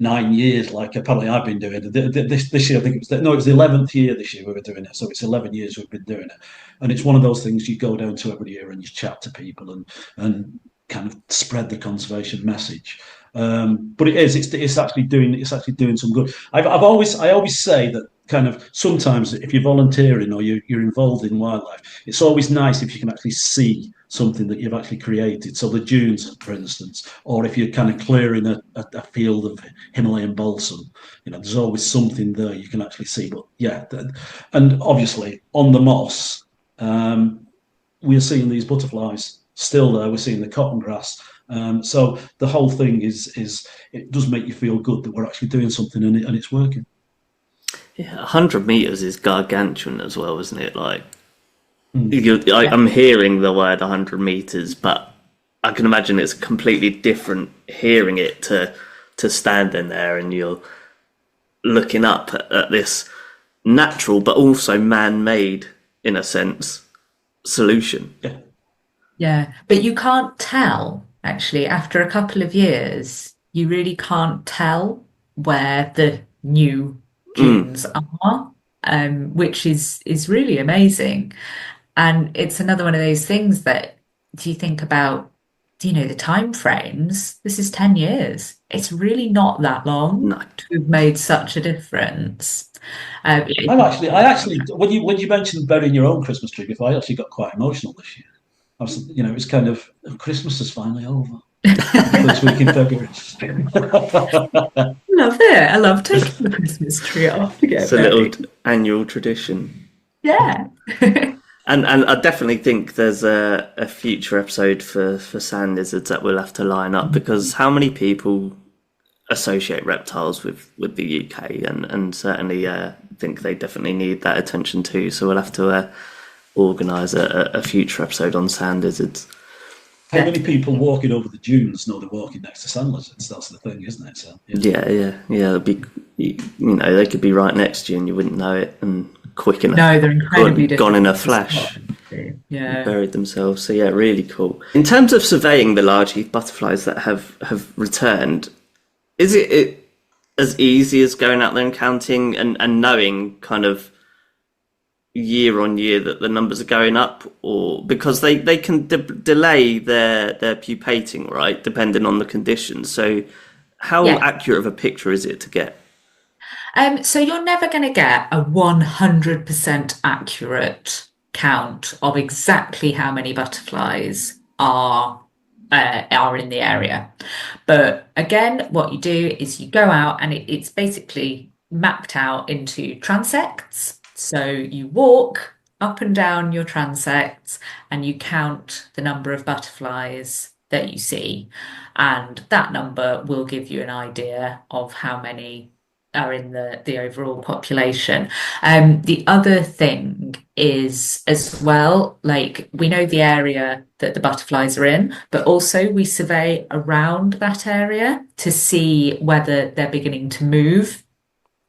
9 years, like apparently I've been doing it. This year, I think it was the 11th year this year we were doing it. So it's 11 years we've been doing it. And it's one of those things you go down to every year and you chat to people and kind of spread the conservation message. But it's actually doing some good. I always say that kind of sometimes if you're volunteering or you're involved in wildlife, it's always nice if you can actually see something that you've actually created. So the dunes, for instance, or if you're kind of clearing a field of Himalayan balsam, there's always something there you can actually see. But and obviously on the moss, we're seeing these butterflies still there. We're seeing the cotton grass. So the whole thing is it does make you feel good that we're actually doing something and it's working. Yeah, 100 meters is gargantuan as well, isn't it? Like, I'm hearing the word 100 meters, but I can imagine it's completely different hearing it to standing there and you're looking up at this natural but also man-made, in a sense, solution. Yeah, but you can't tell, actually, after a couple of years, you really can't tell where the new dunes are, which is really amazing. And it's another one of those things that, do you think about the time frames, this is 10 years. It's really not that long No. to have made such a difference. I actually, when you mentioned burying your own Christmas tree before, I actually got quite emotional this year. It was kind of Christmas is finally over. The first week in February. Love it. I love taking the Christmas tree off to It's get a little buried. annual tradition. Yeah. And I definitely think there's a future episode for sand lizards that we'll have to line up, because how many people associate reptiles with the UK, and certainly think they definitely need that attention too. So we'll have to organise a future episode on sand lizards. How many people walking over the dunes know they're walking next to sand lizards? That's the thing, isn't it? So, Yeah. It'll be, they could be right next to you and you wouldn't know it, and quick enough. No, they're incredibly gone in a difficult to flash. spot. Yeah. Buried themselves. So yeah, really cool. In terms of surveying the large heath butterflies that have returned, is it as easy as going out there and counting and knowing kind of year on year that the numbers are going up, or because they can delay their pupating, right, depending on the conditions? So how accurate of a picture is it to get? So you're never going to get a 100% accurate count of exactly how many butterflies are in the area. But again, what you do is you go out and it's basically mapped out into transects. So you walk up and down your transects and you count the number of butterflies that you see. And that number will give you an idea of how many are in the overall population. The other thing is as well, like, we know the area that the butterflies are in, but also we survey around that area to see whether they're beginning to move,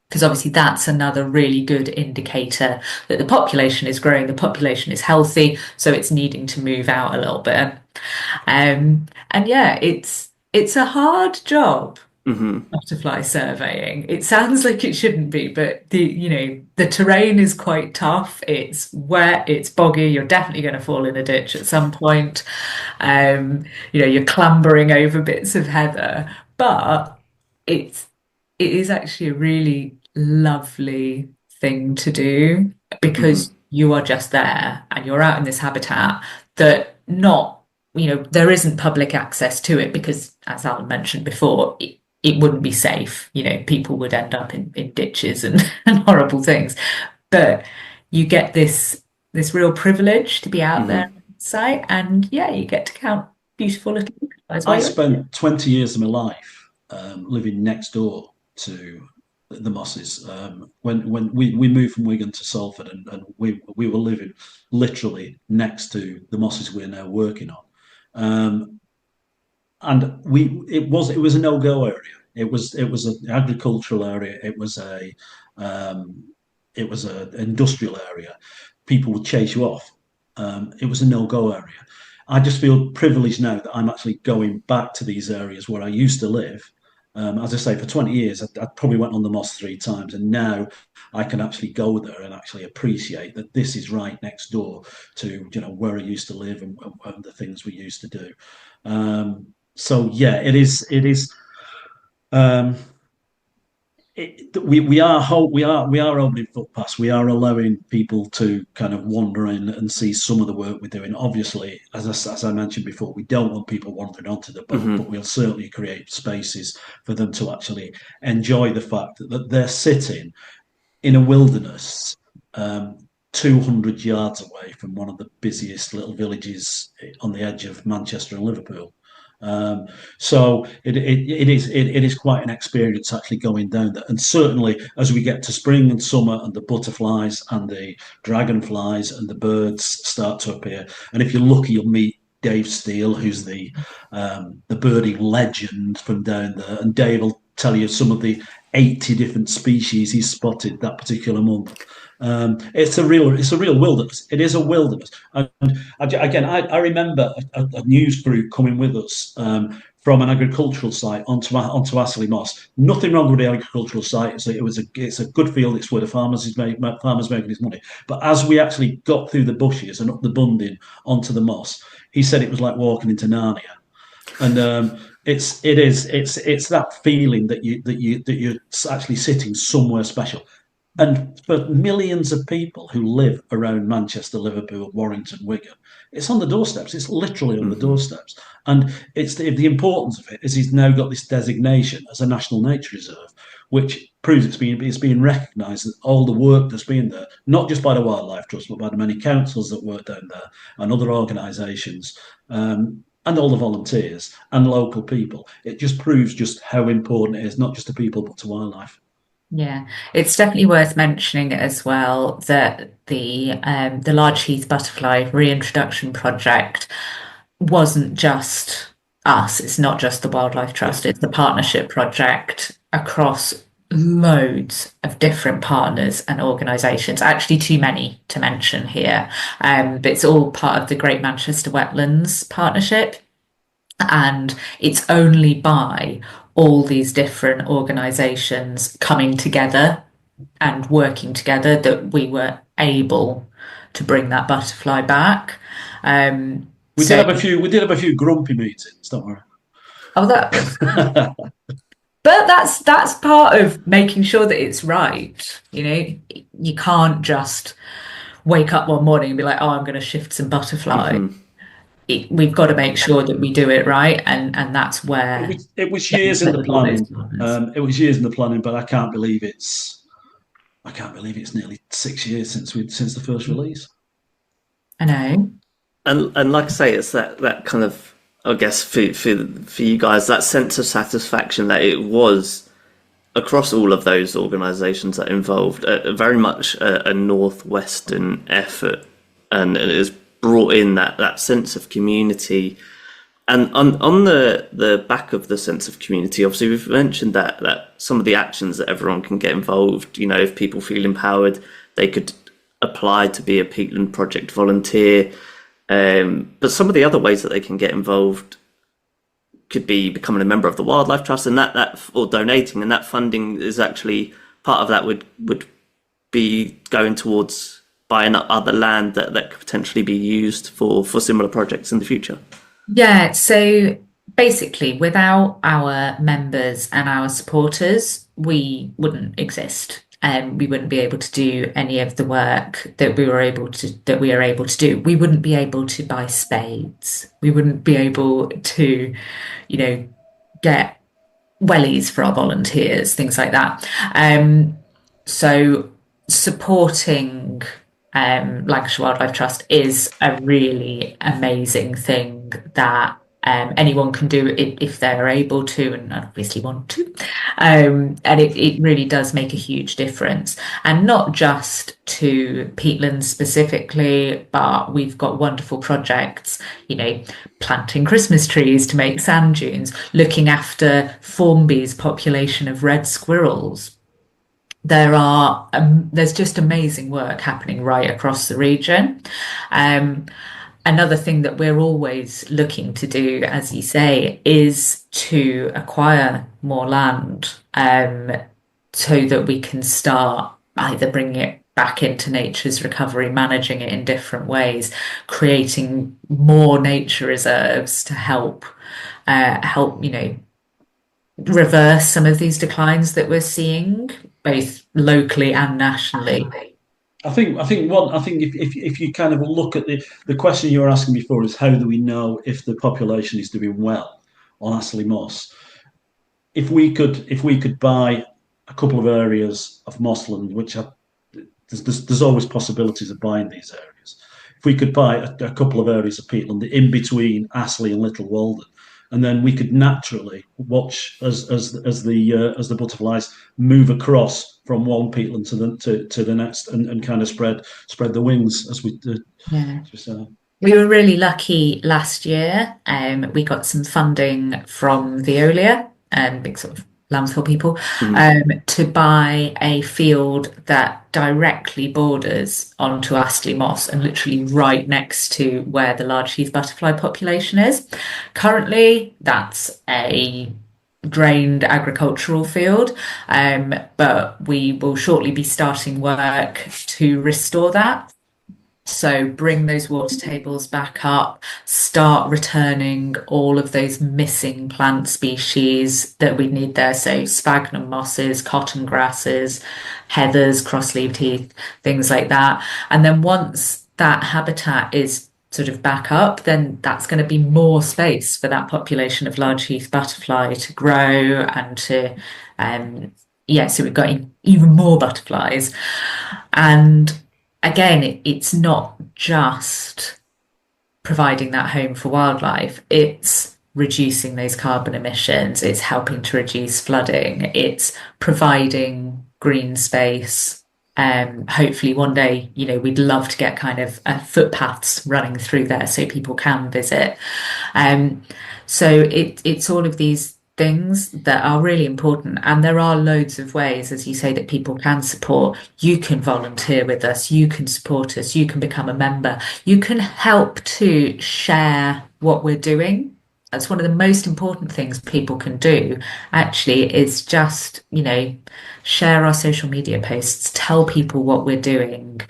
because obviously that's another really good indicator that the population is growing, the population is healthy, so it's needing to move out a little bit. And yeah, it's a hard job. Butterfly surveying. It sounds like it shouldn't be, but the terrain is quite tough. It's wet, it's boggy. You're definitely going to fall in a ditch at some point. You're clambering over bits of heather, but it is actually a really lovely thing to do, because you are just there and you're out in this habitat that there isn't public access to it, because, as Alan mentioned before, it wouldn't be safe. People would end up in ditches and horrible things. But you get this real privilege to be out there on site, and you get to count beautiful little butterflies. I spent 20 years of my life living next door to the mosses. When we moved from Wigan to Salford, and we were living literally next to the mosses we're now working on. And it was a no-go area. It was an agricultural area. It was an industrial area. People would chase you off. It was a no-go area. I just feel privileged now that I'm actually going back to these areas where I used to live. As I say, for 20 years, I probably went on the moss 3 times, and now I can actually go there and actually appreciate that this is right next door to where I used to live and the things we used to do. So yeah, it is. We are opening footpaths. We are allowing people to kind of wander in and see some of the work we're doing. Obviously, as I mentioned before, we don't want people wandering onto the boat, but we'll certainly create spaces for them to actually enjoy the fact that they're sitting in a wilderness 200 yards away from one of the busiest little villages on the edge of Manchester and Liverpool. So it is quite an experience actually going down there. And certainly as we get to spring and summer, and the butterflies and the dragonflies and the birds start to appear, and if you're lucky, you'll meet Dave Steele, who's the birding legend from down there, and Dave will tell you some of the 80 different species he's spotted that particular month. It's a real wilderness. It is a wilderness. And again, I remember a news crew coming with us from an agricultural site onto Astley Moss. Nothing wrong with the agricultural site. It's a good field. It's where the farmer's making his money. But as we actually got through the bushes and up the bunding onto the moss, he said it was like walking into Narnia. And it's that feeling that you're actually sitting somewhere special. And for millions of people who live around Manchester, Liverpool, Warrington, Wigan, it's on the doorsteps. It's literally on the doorsteps. And it's the importance of it is he's now got this designation as a national nature reserve, which proves it's being recognised that all the work that's been there, not just by the Wildlife Trust, but by the many councils that work down there and other organisations, and all the volunteers and local people. It just proves just how important it is, not just to people, but to wildlife. Yeah, it's definitely worth mentioning as well that the Large Heath Butterfly Reintroduction Project wasn't just us. It's not just the Wildlife Trust. It's the partnership project across loads of different partners and organisations. Actually, too many to mention here, but it's all part of the Great Manchester Wetlands Partnership. And it's only by all these different organisations coming together and working together that we were able to bring that butterfly back. We did have a few grumpy meetings, don't we? Oh, that was. But that's part of making sure that it's right. You can't just wake up one morning and be like, oh, I'm going to shift some butterfly. We've got to make sure that we do it right, and that's where it was years in the planning. It was years in the planning, but I can't believe it's nearly 6 years since the first release. I know. And like I say, it's that kind of, I guess, for you guys, that sense of satisfaction that it was across all of those organisations that involved very much a northwestern effort, and it has brought in that sense of community. And on the back of the sense of community, obviously we've mentioned that some of the actions that everyone can get involved, if people feel empowered, they could apply to be a peatland project volunteer. But some of the other ways that they can get involved could be becoming a member of the Wildlife Trust, and that or donating, and that funding is actually part of that would be going towards buying up other land that could potentially be used for similar projects in the future. Yeah, so basically without our members and our supporters, we wouldn't exist. We wouldn't be able to do any of the work that we are able to do. We wouldn't be able to buy spades. We wouldn't be able to, get wellies for our volunteers, things like that. So supporting Lancashire Wildlife Trust is a really amazing thing that anyone can do if they're able to and obviously want to. And it really does make a huge difference. And not just to peatlands specifically, but we've got wonderful projects, planting Christmas trees to make sand dunes, looking after Formby's population of red squirrels. There's just amazing work happening right across the region. Another thing that we're always looking to do, as you say, is to acquire more land, so that we can start either bringing it back into nature's recovery, managing it in different ways, creating more nature reserves to help reverse some of these declines that we're seeing, both locally and nationally. I think if you kind of look at the question you were asking before is how do we know if the population is doing well on Astley Moss? If we could buy a couple of areas of mossland, which there's always possibilities of buying these areas. If we could buy a couple of areas of peatland in between Astley and Little Walden, and then we could naturally watch as the butterflies move across from one peatland to the next, and kind of spread the wings as we do. Yeah. We were really lucky last year. We got some funding from Veolia, big sort of Lambshill people, to buy a field that directly borders onto Astley Moss and literally right next to where the Large Heath Butterfly population is. Currently, that's a drained agricultural field, but we will shortly be starting work to restore that. So bring those water tables back up, start returning all of those missing plant species that we need there. So sphagnum mosses, cotton grasses, heathers, cross-leaved heath, things like that. And then once that habitat is sort of back up, then that's going to be more space for that population of large heath butterfly to grow and to, so we've got even more butterflies. And again, it's not just providing that home for wildlife, it's reducing those carbon emissions, it's helping to reduce flooding, it's providing green space. Hopefully one day, we'd love to get kind of footpaths running through there so people can visit. So it's all of these things that are really important, and there are loads of ways, as you say, that people can support. You can volunteer with us, you can support us, you can become a member, you can help to share what we're doing. That's one of the most important things people can do, actually, is just, share our social media posts, tell people what we're doing.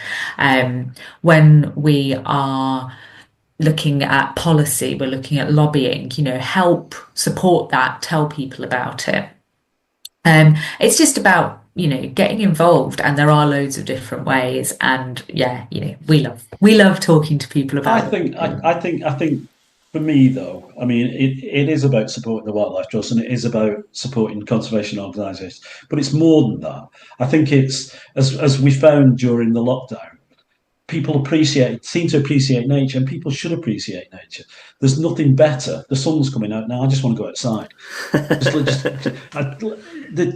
When we are looking at policy, we're looking at lobbying, help support that, tell people about it. It's just about, getting involved, and there are loads of different ways. And yeah, we love talking to people about it. I think for me though, I mean, it is about supporting the Wildlife Trust and it is about supporting conservation organisations, but it's more than that. I think it's as we found during the lockdown, people seem to appreciate nature, and people should appreciate nature. There's nothing better. The sun's coming out now. I just want to go outside.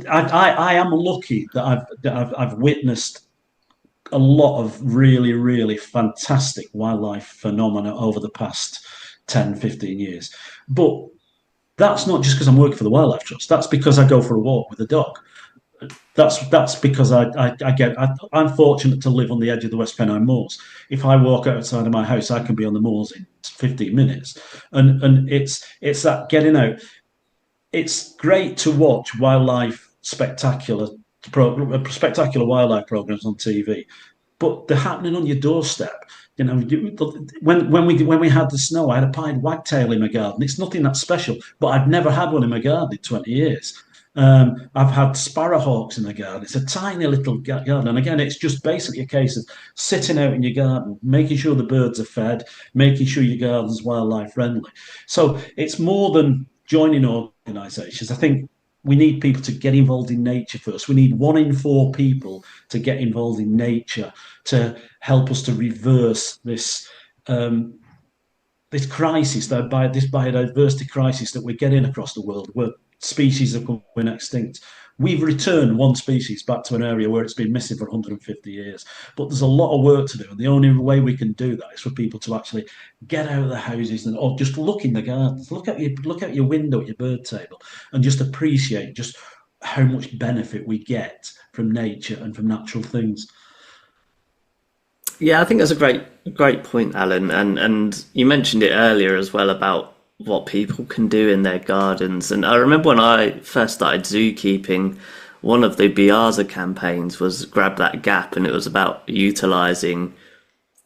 I am lucky that I've witnessed a lot of really, really fantastic wildlife phenomena over the past 10, 15 years. But that's not just because I'm working for the Wildlife Trust. That's because I go for a walk with a dog. That's because I'm fortunate to live on the edge of the West Pennine Moors. If I walk outside of my house, I can be on the moors in 15 minutes, and it's that getting out. It's great to watch spectacular wildlife programs on TV, but they're happening on your doorstep. When we had the snow, I had a pied wagtail in my garden. It's nothing that special, but I've never had one in my garden in 20 years. I've had sparrowhawks in the garden. It's a tiny little garden. And again, it's just basically a case of sitting out in your garden, making sure the birds are fed, making sure your garden's wildlife friendly. So it's more than joining organisations. I think we need people to get involved in nature first. We need 1 in 4 people to get involved in nature to help us to reverse this this crisis, this biodiversity crisis that we're getting across the world, where species are going extinct. We've returned one species back to an area where it's been missing for 150 years. But there's a lot of work to do. And the only way we can do that is for people to actually get out of the houses or just look in the gardens, look out your window at your bird table, and just appreciate just how much benefit we get from nature and from natural things. Yeah, I think that's a great point, Alan. And you mentioned it earlier as well about what people can do in their gardens. And I remember when I first started zookeeping, one of the Biaza campaigns was Grab That Gap, and it was about utilising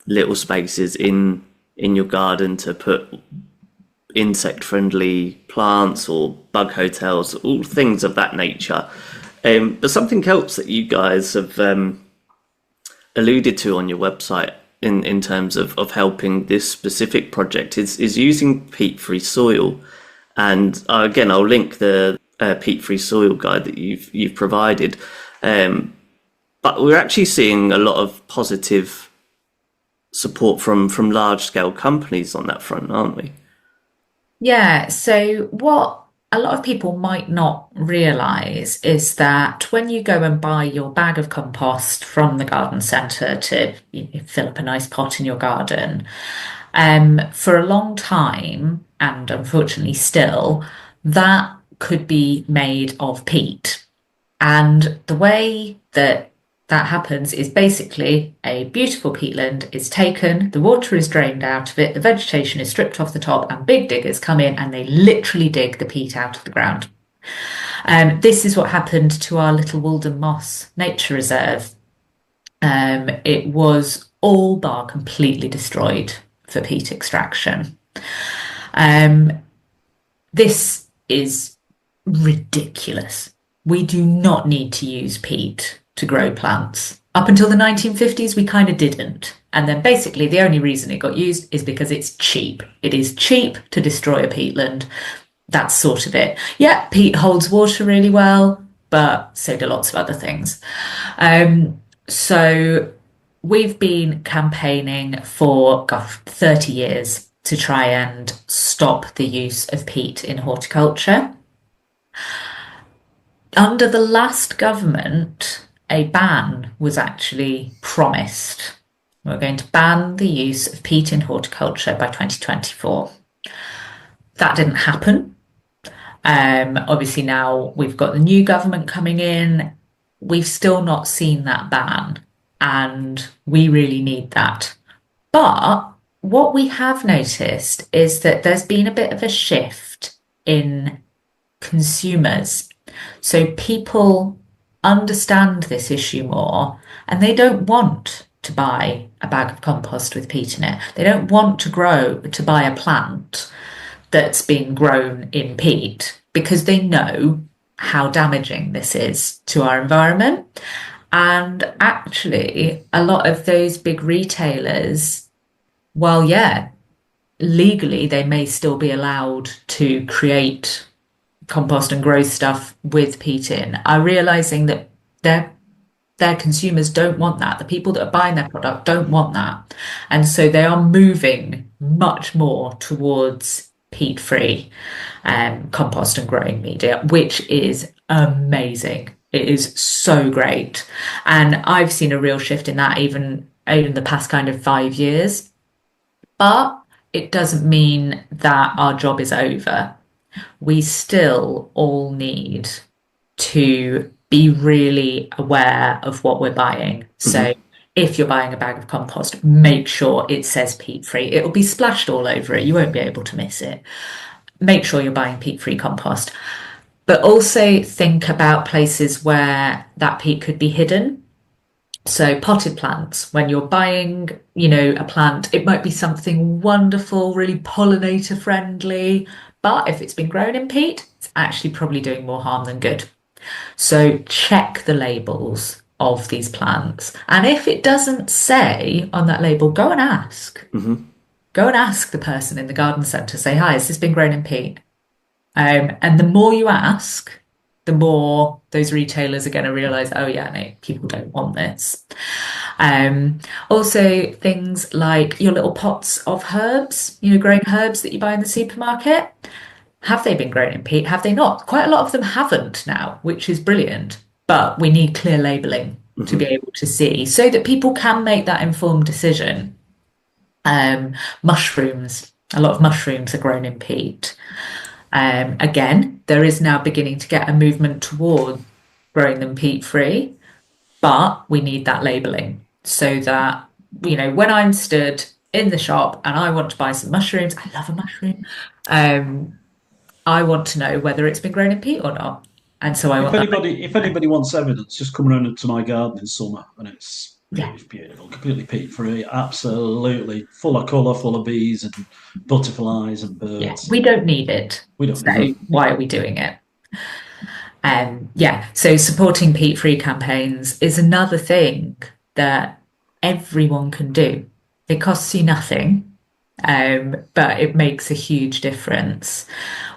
little spaces in your garden to put insect-friendly plants or bug hotels, all things of that nature. But something else that you guys have alluded to on your website in terms of helping this specific project is using peat-free soil. And again, I'll link the peat-free soil guide that you've provided. But we're actually seeing a lot of positive support from large-scale companies on that front, aren't we? Yeah, so what a lot of people might not realise is that when you go and buy your bag of compost from the garden centre to fill up a nice pot in your garden, for a long time, and unfortunately still, that could be made of peat. And the way that happens is basically a beautiful peatland is taken, the water is drained out of it, the vegetation is stripped off the top, and big diggers come in and they literally dig the peat out of the ground. This is what happened to our little Walden Moss Nature Reserve. It was all bar completely destroyed for peat extraction. This is ridiculous. We do not need to use peat to grow plants. Up until the 1950s, we kind of didn't. And then basically the only reason it got used is because it's cheap. It is cheap to destroy a peatland. That's sort of it. Yeah, peat holds water really well, but so do lots of other things. So we've been campaigning for 30 years to try and stop the use of peat in horticulture. Under the last government, a ban was actually promised. We're going to ban the use of peat in horticulture by 2024. That didn't happen. Obviously now we've got the new government coming in. We've still not seen that ban, and we really need that. But what we have noticed is that there's been a bit of a shift in consumers. So people understand this issue more, and they don't want to buy a bag of compost with peat in it. They don't want to buy a plant that's been grown in peat, because they know how damaging this is to our environment. And actually, a lot of those big retailers, well, yeah, legally they may still be allowed to create compost and grow stuff with peat in, are realizing that their consumers don't want that. The people that are buying their product don't want that. And so they are moving much more towards peat-free compost and growing media, which is amazing. It is so great. And I've seen a real shift in that even in the past kind of 5 years. But it doesn't mean that our job is over. We still all need to be really aware of what we're buying. So if you're buying a bag of compost, make sure it says peat-free. It'll be splashed all over it. You won't be able to miss it. Make sure you're buying peat-free compost. But also think about places where that peat could be hidden. So potted plants, when you're buying, a plant, it might be something wonderful, really pollinator friendly, but if it's been grown in peat, it's actually probably doing more harm than good. So check the labels of these plants. And if it doesn't say on that label, go and ask. Go and ask the person in the garden centre, say, hi, has this been grown in peat? And the more you ask, the more those retailers are going to realise, oh yeah, no, people don't want this. Also things like your little pots of herbs, growing herbs that you buy in the supermarket. Have they been grown in peat? Have they not? Quite a lot of them haven't now, which is brilliant. But we need clear labelling to be able to see, so that people can make that informed decision. Mushrooms, a lot of mushrooms are grown in peat. Again, there is now beginning to get a movement toward growing them peat-free, but we need that labelling so that, when I'm stood in the shop and I want to buy some mushrooms, I love a mushroom, I want to know whether it's been grown in peat or not. And so if anybody wants evidence, just come around to my garden in summer, and it's beautiful, completely peat-free, absolutely full of colour, full of bees and butterflies and birds. Yeah, we don't need it. We don't. So why are we doing it? So supporting peat-free campaigns is another thing that everyone can do. It costs you nothing, but it makes a huge difference.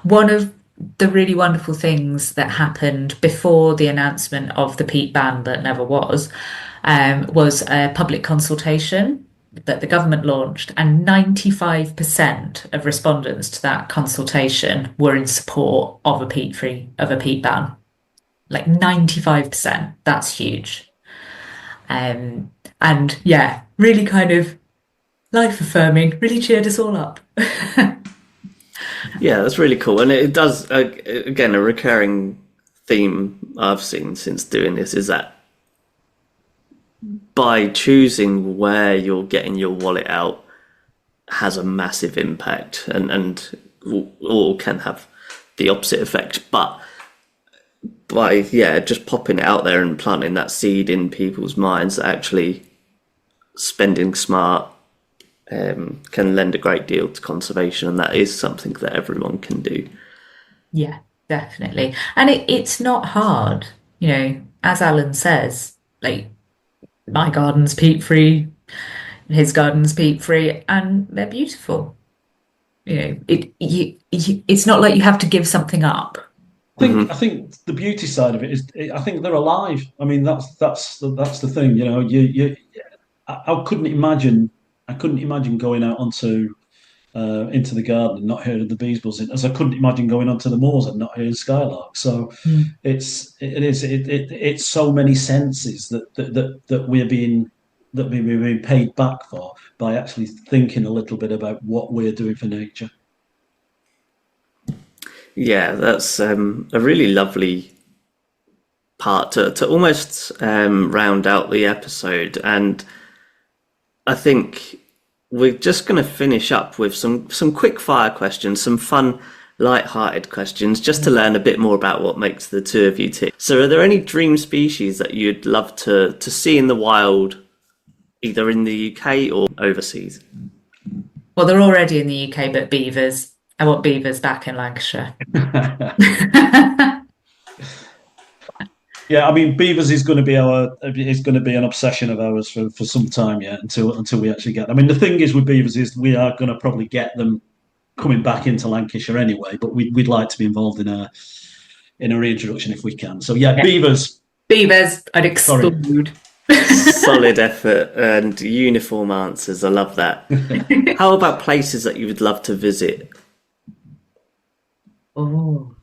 One of the really wonderful things that happened before the announcement of the peat ban that never was a public consultation that the government launched, and 95% of respondents to that consultation were in support of a peat ban. Like 95%, that's huge. And yeah, really kind of life affirming, really cheered us all up. Yeah, that's really cool. And it does, again, a recurring theme I've seen since doing this is that by choosing where you're getting your wallet out has a massive impact, and or can have the opposite effect. But by just popping it out there and planting that seed in people's minds that actually spending smart can lend a great deal to conservation, and that is something that everyone can do. Yeah, definitely. And it's not hard, as Alan says, like my garden's peat free, his garden's peat free, and they're beautiful. It's not like you have to give something up. I think the beauty side of it is, I think they're alive. I mean, that's the thing. I couldn't imagine going out onto into the garden and not hearing the bees buzzing, as I couldn't imagine going onto the moors and not hearing skylarks. So it's so many senses that we're being paid back for by actually thinking a little bit about what we're doing for nature. Yeah, that's a really lovely part to almost round out the episode. And I think we're just going to finish up with some quick fire questions, some fun, light-hearted questions, just to learn a bit more about what makes the two of you tick. So are there any dream species that you'd love to see in the wild, either in the UK or overseas? Well, they're already in the UK, but beavers. I want beavers back in Lancashire. Yeah, I mean, beavers is going to be an obsession of ours for some time yet, until we actually get them. I mean, the thing is with beavers is we are going to probably get them coming back into Lancashire anyway, but we'd like to be involved in a reintroduction if we can. So yeah. Beavers, I'd explode. Solid effort and uniform answers. I love that. How about places that you would love to visit? Oh,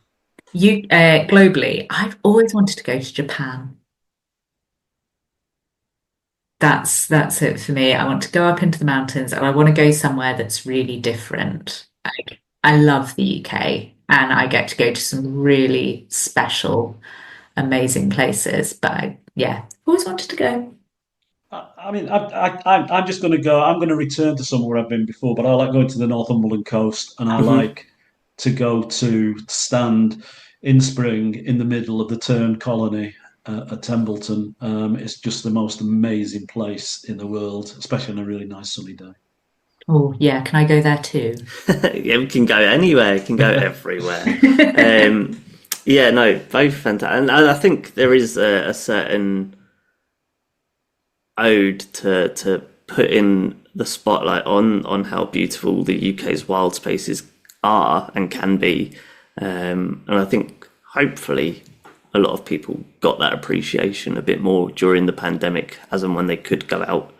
globally, I've always wanted to go to Japan. That's it for me. I want to go up into the mountains, and I want to go somewhere that's really different. I love the UK, and I get to go to some really special, amazing places. But always wanted to go. I mean, I'm just going to go. I'm going to return to somewhere I've been before, but I like going to the Northumberland coast, and I like to go to stand in spring in the middle of the Tern colony at Templeton. It's just the most amazing place in the world, especially on a really nice sunny day. Oh yeah, can I go there too? Yeah, we can go anywhere. We can go everywhere. Yeah, no, both fantastic. And I think there is a certain ode to put in the spotlight on how beautiful the UK's wild spaces are and can be. And I think hopefully a lot of people got that appreciation a bit more during the pandemic, as and when they could go out.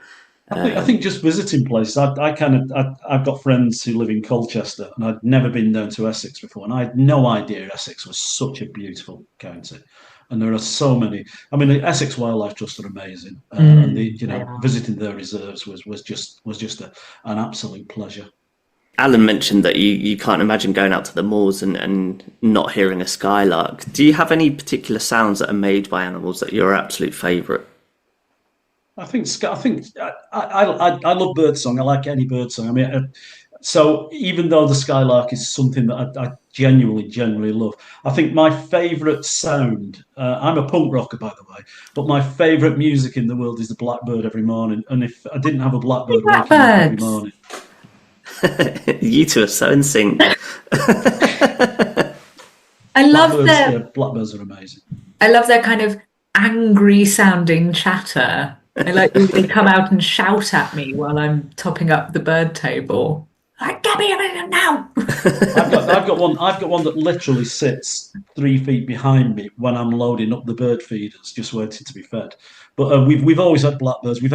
I think just visiting places. I've got friends who live in Colchester, and I'd never been down to Essex before, and I had no idea Essex was such a beautiful county. And there are so many. I mean, the Essex Wildlife Trust are amazing, and visiting their reserves was just an absolute pleasure. Alan mentioned that you can't imagine going out to the moors and not hearing a skylark. Do you have any particular sounds that are made by animals that are your absolute favourite? I love birdsong. I like any birdsong. I mean, so even though the skylark is something that I genuinely love, I think my favourite sound. I'm a punk rocker, by the way, but my favourite music in the world is the blackbird every morning. And if I didn't have a blackbird waking up every morning. You two are so in sync. I love blackbirds are amazing. I love their kind of angry sounding chatter. They come out and shout at me while I'm topping up the bird table. Like, get me now! I've got one that literally sits 3 feet behind me when I'm loading up the bird feeders, just waiting to be fed. But we've always had blackbirds. We've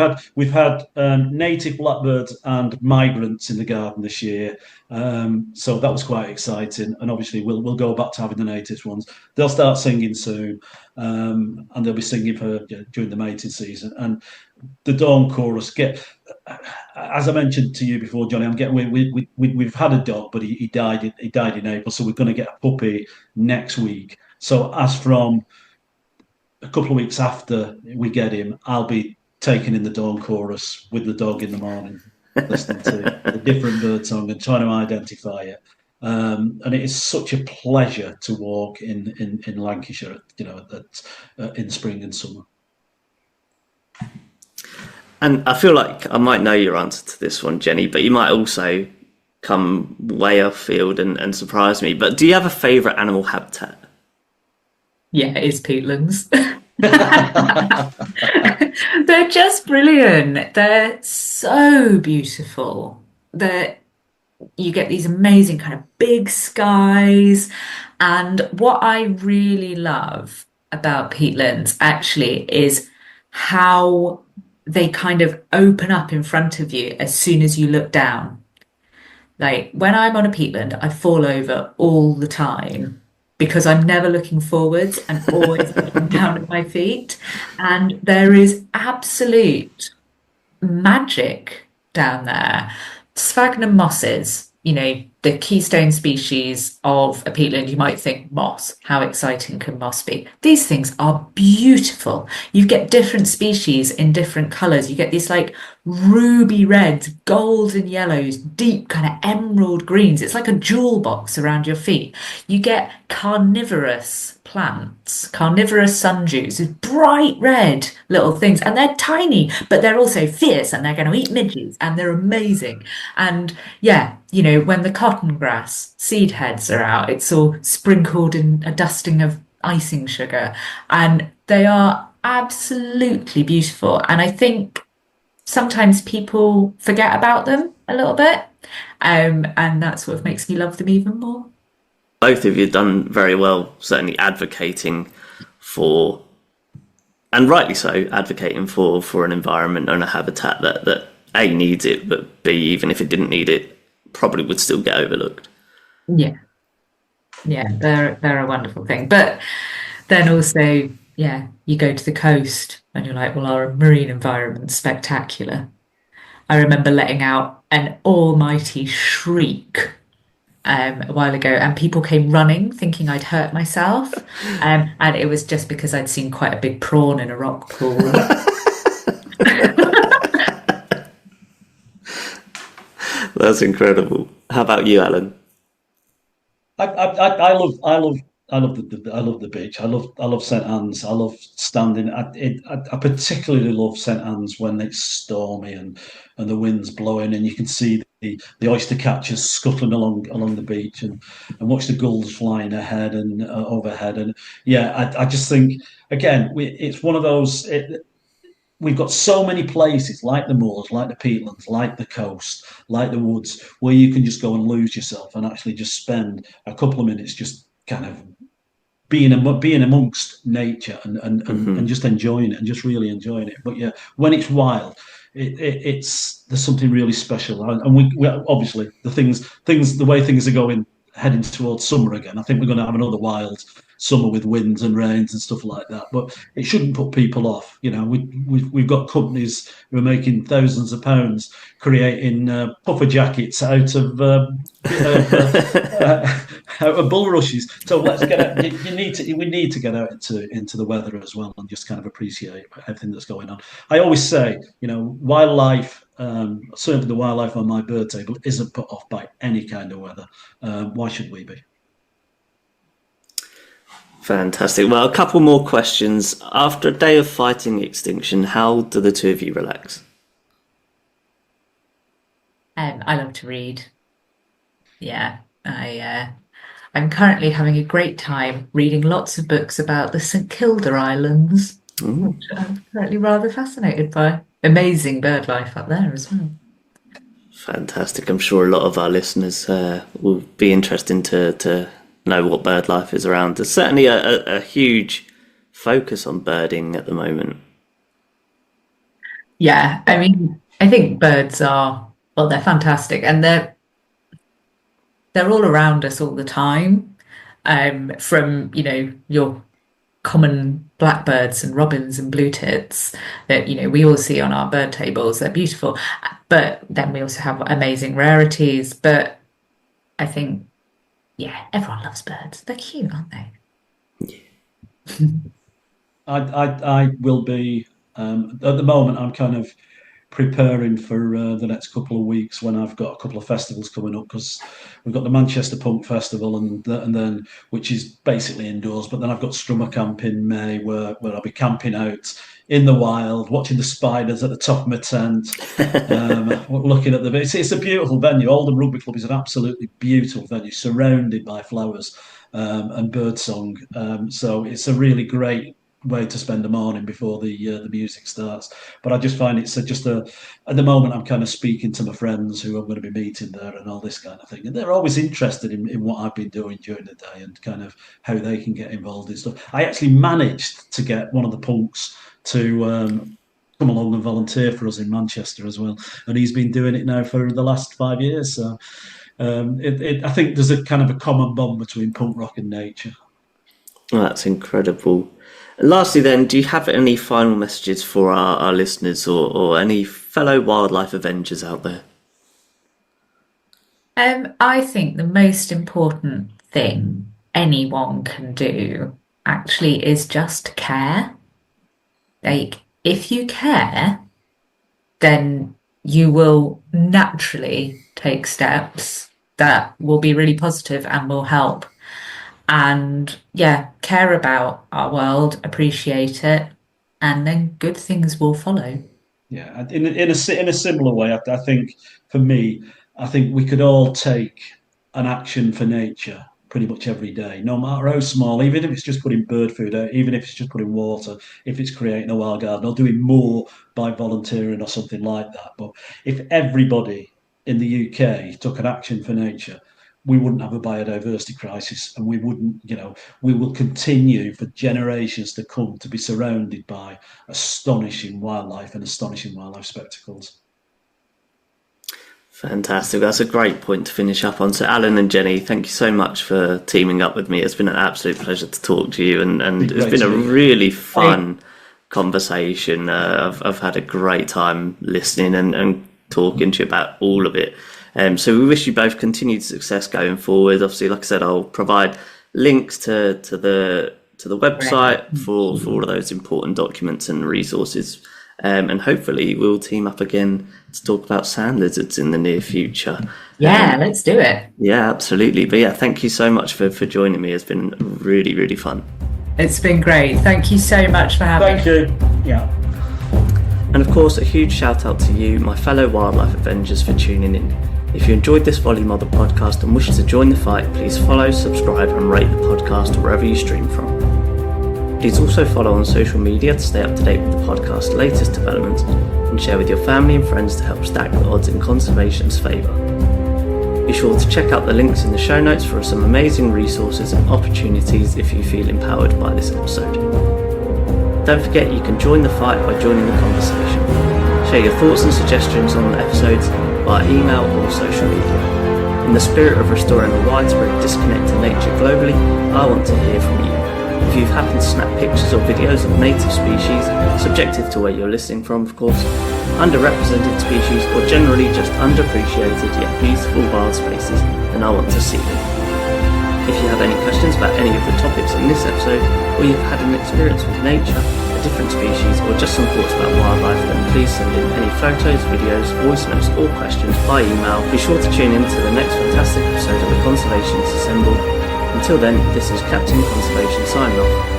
had native blackbirds and migrants in the garden this year, so that was quite exciting. And obviously we'll go back to having the native ones. They'll start singing soon, and they'll be singing during the mating season. And the dawn chorus as I mentioned to you before, Johnny. We've had a dog, but he died in April, so we're going to get a puppy next week. So as from a couple of weeks after we get him, I'll be taking in the dawn chorus with the dog in the morning, listening to the different bird song and trying to identify it. And it is such a pleasure to walk in Lancashire, in spring and summer. And I feel like I might know your answer to this one, Jenny, but you might also come way off field and surprise me. But do you have a favourite animal habitat? Yeah, it is peatlands. They're just brilliant. They're so beautiful. You get these amazing kind of big skies. And what I really love about peatlands actually is how they kind of open up in front of you as soon as you look down. Like when I'm on a peatland, I fall over all the time because I'm never looking forwards and always looking down at my feet. And there is absolute magic down there. Sphagnum mosses, the keystone species of a peatland, you might think moss. How exciting can moss be? These things are beautiful. You get different species in different colours. You get these like ruby reds, golden yellows, deep kind of emerald greens. It's like a jewel box around your feet. You get carnivorous plants, carnivorous sundews, these bright red little things, and they're tiny, but they're also fierce and they're going to eat midges and they're amazing. And yeah, when the cotton grass seed heads are out, it's all sprinkled in a dusting of icing sugar, and they are absolutely beautiful. And I think sometimes people forget about them a little bit, and that sort of makes me love them even more. Both of you done very well, certainly advocating for, and rightly so, advocating for an environment and a habitat that A, needs it, but B, even if it didn't need it, probably would still get overlooked. Yeah, they're a wonderful thing. But then also, yeah, you go to the coast and you're like, well, our marine environment's spectacular. I remember letting out an almighty shriek a while ago, and people came running thinking I'd hurt myself. And it was just because I'd seen quite a big prawn in a rock pool. That's incredible. How about you, Alan? I love the beach. I love St Anne's. I love standing. I particularly love St Anne's when it's stormy and the wind's blowing and you can see the oyster catchers scuttling along the beach and watch the gulls flying ahead and overhead. And yeah, I just think again it's one of those. We've got so many places like the moors, like the peatlands, like the coast, like the woods, where you can just go and lose yourself and actually just spend a couple of minutes just kind of being amongst nature and just enjoying it and just really enjoying it. But yeah, when it's wild, it's there's something really special. And we obviously the way things are going heading towards summer again. I think we're going to have another wild summer with winds and rains and stuff like that. But it shouldn't put people off. We've got companies who are making thousands of pounds creating puffer jackets out of bulrushes. So let's get out. We need to get out into the weather as well and just kind of appreciate everything that's going on. I always say, wildlife. Certainly the wildlife on my bird table isn't put off by any kind of weather. Why should we be? Fantastic. Well, a couple more questions. After a day of fighting extinction, how do the two of you relax? I love to read. Yeah, I'm currently having a great time reading lots of books about the St Kilda Islands, which I'm currently rather fascinated by. Amazing bird life up there as well. Fantastic. I'm sure a lot of our listeners will be interested to know what bird life is around. There's certainly a huge focus on birding at the moment. Yeah, I mean, I think birds are, well, they're fantastic and they're all around us all the time. From, your common blackbirds and robins and blue tits that we all see on our bird tables. They're beautiful, but then we also have amazing rarities. But I think, yeah, everyone loves birds. They're cute, aren't they? Yeah. I will be at the moment. I'm kind of preparing for the next couple of weeks when I've got a couple of festivals coming up, because we've got the Manchester Punk Festival and then which is basically indoors, but then I've got Strummer Camp in May where I'll be camping out in the wild, watching the spiders at the top of my tent, looking at it's a beautiful venue. Oldham Rugby Club is an absolutely beautiful venue, surrounded by flowers and birdsong. So it's a really great way to spend the morning before the music starts. But I just find it's at the moment I'm kind of speaking to my friends who I'm going to be meeting there and all this kind of thing, and they're always interested in what I've been doing during the day and kind of how they can get involved in stuff. I actually managed to get one of the punks to come along and volunteer for us in Manchester as well, and he's been doing it now for the last 5 years. So I think there's a kind of a common bond between punk rock and nature. Oh, that's incredible. Lastly then, do you have any final messages for our listeners or any fellow wildlife avengers out there? I think the most important thing anyone can do actually is just care. Like, if you care, then you will naturally take steps that will be really positive and will help. And yeah, care about our world, appreciate it, and then good things will follow. Yeah, in a similar way, I think for me, I think we could all take an action for nature pretty much every day, no matter how small, even if it's just putting bird food out, even if it's just putting water, if it's creating a wild garden or doing more by volunteering or something like that. But if everybody in the UK took an action for nature, we wouldn't have a biodiversity crisis, and we will continue for generations to come to be surrounded by astonishing wildlife and astonishing wildlife spectacles. Fantastic. That's a great point to finish up on. So Alan and Jenny, thank you so much for teaming up with me. It's been an absolute pleasure to talk to you, and it's been a really fun conversation. I've had a great time listening and talking to you about all of it. So we wish you both continued success going forward. Obviously, like I said, I'll provide links to the website for all of those important documents and resources. And hopefully we'll team up again to talk about sand lizards in the near future. Yeah, let's do it. Yeah, absolutely. But yeah, thank you so much for joining me. It's been really, really fun. It's been great. Thank you so much for having me. Thank you. Yeah. And of course, a huge shout out to you, my fellow wildlife avengers, for tuning in. If you enjoyed this volume of the podcast and wish to join the fight, please follow, subscribe and rate the podcast wherever you stream from. Please also follow on social media to stay up to date with the podcast's latest developments and share with your family and friends to help stack the odds in conservation's favour. Be sure to check out the links in the show notes for some amazing resources and opportunities if you feel empowered by this episode. Don't forget you can join the fight by joining the conversation. Share your thoughts and suggestions on the episodes via email or social media. In the spirit of restoring a widespread disconnect to nature globally, I want to hear from you. If you've happened to snap pictures or videos of native species, subjective to where you're listening from of course, underrepresented species or generally just underappreciated yet beautiful wild spaces, then I want to see them. If you have any questions about any of the topics in this episode, or you've had an experience with nature, a different species, or just some thoughts about wildlife, then please send in any photos, videos, voice notes or questions by email. Be sure to tune in to the next fantastic episode of the Conservationists Assemble. Until then, this is Captain Conservation signing off.